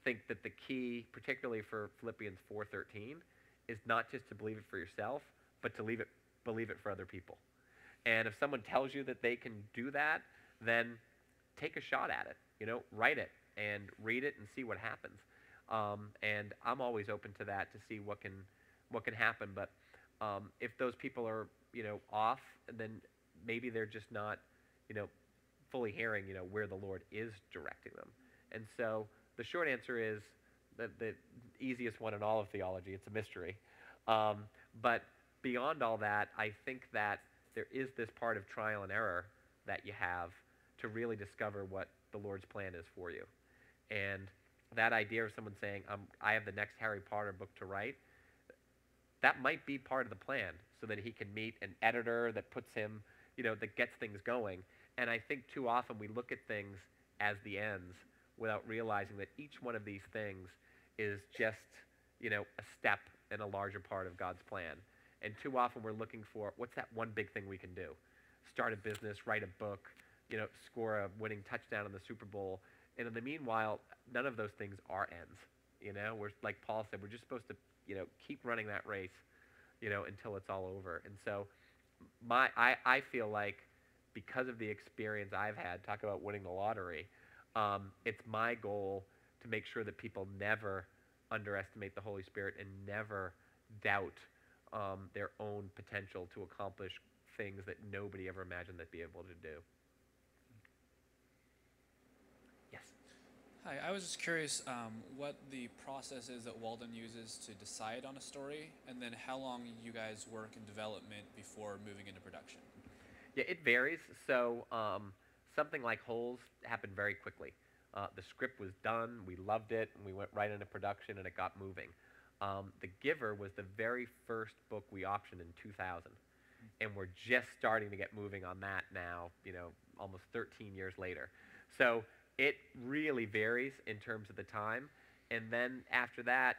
think that the key, particularly for Philippians 4:13, is not just to believe it for yourself, but to believe it for other people. And if someone tells you that they can do that, then take a shot at it. You know, write it and read it and see what happens. And I'm always open to that to see what can happen. But if those people are, you know, off, then maybe they're just not, you know, fully hearing, you know, where the Lord is directing them. And so the short answer is the easiest one in all of theology. It's a mystery. But beyond all that, I think that there is this part of trial and error that you have to really discover what the Lord's plan is for you. And that idea of someone saying, I have the next Harry Potter book to write, that might be part of the plan so that he can meet an editor that puts him, you know, that gets things going. And I think too often we look at things as the ends without realizing that each one of these things is just, you know, a step in a larger part of God's plan. And too often we're looking for, what's that one big thing we can do? Start a business, write a book, you know, score a winning touchdown in the Super Bowl. And in the meanwhile, none of those things are ends. You know, we're, like Paul said, we're just supposed to, you know, keep running that race, you know, until it's all over. And so I feel like because of the experience I've had, talk about winning the lottery, it's my goal to make sure that people never underestimate the Holy Spirit and never doubt their own potential to accomplish things that nobody ever imagined they'd be able to do. Yes. Hi, I was just curious what the process is that Walden uses to decide on a story, and then how long you guys work in development before moving into production. Yeah, it varies. So something like Holes happened very quickly. The script was done, we loved it, and we went right into production, and it got moving. The Giver was the very first book we optioned in 2000, and we're just starting to get moving on that now, you know, almost 13 years later. So it really varies in terms of the time, and then after that,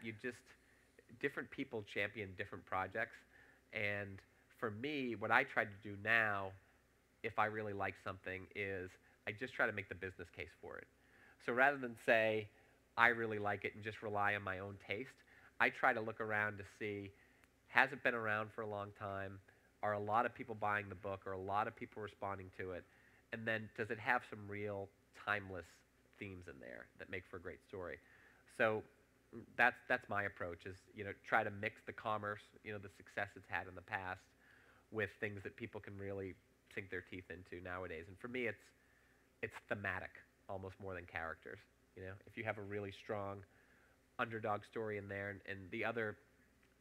different people champion different projects, and for me, what I try to do now, if I really like something, is I just try to make the business case for it. So rather than say, I really like it and just rely on my own taste, I try to look around to see, has it been around for a long time? Are a lot of people buying the book? Are a lot of people responding to it? And then does it have some real timeless themes in there that make for a great story? So that's my approach, is, you know, try to mix the commerce, you know, the success it's had in the past with things that people can really sink their teeth into nowadays. And for me, it's thematic almost more than characters. You know, if you have a really strong underdog story in there, and the other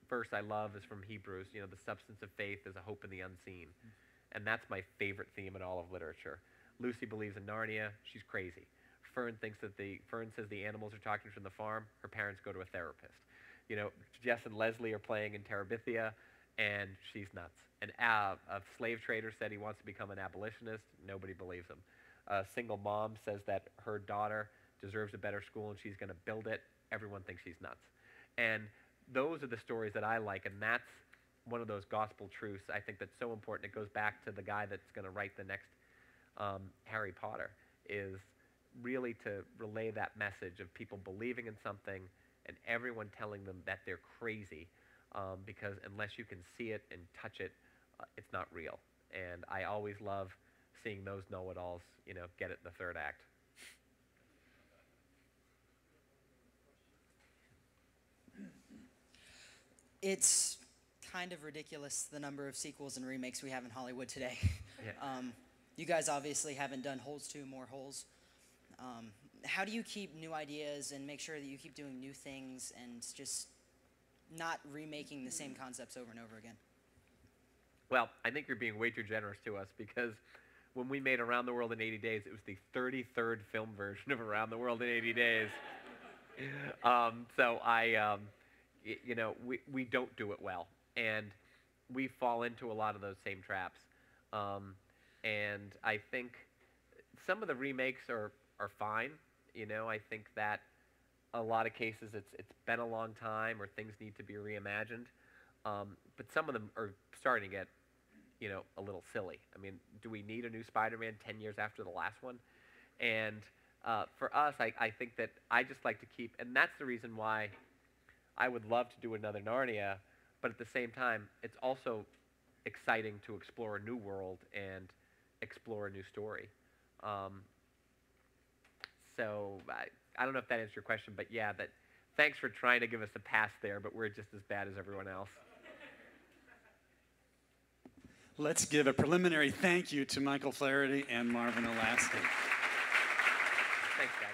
verse I love is from Hebrews, you know, the substance of faith is a hope in the unseen. And that's my favorite theme in all of literature. Lucy believes in Narnia, she's crazy. Fern says the animals are talking from the farm, her parents go to a therapist. You know, Jess and Leslie are playing in Terabithia, and she's nuts. A slave trader said he wants to become an abolitionist. Nobody believes him. A single mom says that her daughter deserves a better school and she's going to build it. Everyone thinks she's nuts. And those are the stories that I like, and that's one of those gospel truths I think that's so important. It goes back to the guy that's going to write the next Harry Potter, is really to relay that message of people believing in something and everyone telling them that they're crazy, because unless you can see it and touch it, it's not real. And I always love seeing those know-it-alls, get it in the third act. It's kind of ridiculous, the number of sequels and remakes we have in Hollywood today. Yeah. You guys obviously haven't done Holes 2, more Holes. How do you keep new ideas and make sure that you keep doing new things and just not remaking the same concepts over and over again? Well, I think you're being way too generous to us, because when we made Around the World in 80 Days, it was the 33rd film version of Around the World in 80 Days. So we don't do it well, and we fall into a lot of those same traps. And I think some of the remakes are fine. I think that a lot of cases it's been a long time, or things need to be reimagined. But some of them are starting to get, a little silly. I mean, do we need a new Spider-Man 10 years after the last one? And for us, I think that I just like to keep, and that's the reason why I would love to do another Narnia, but at the same time, it's also exciting to explore a new world and explore a new story. So I don't know if that answers your question, but yeah, thanks for trying to give us a pass there, but we're just as bad as everyone else. Let's give a preliminary thank you to Micheal Flaherty and Marvin Olasky. Thanks, guys.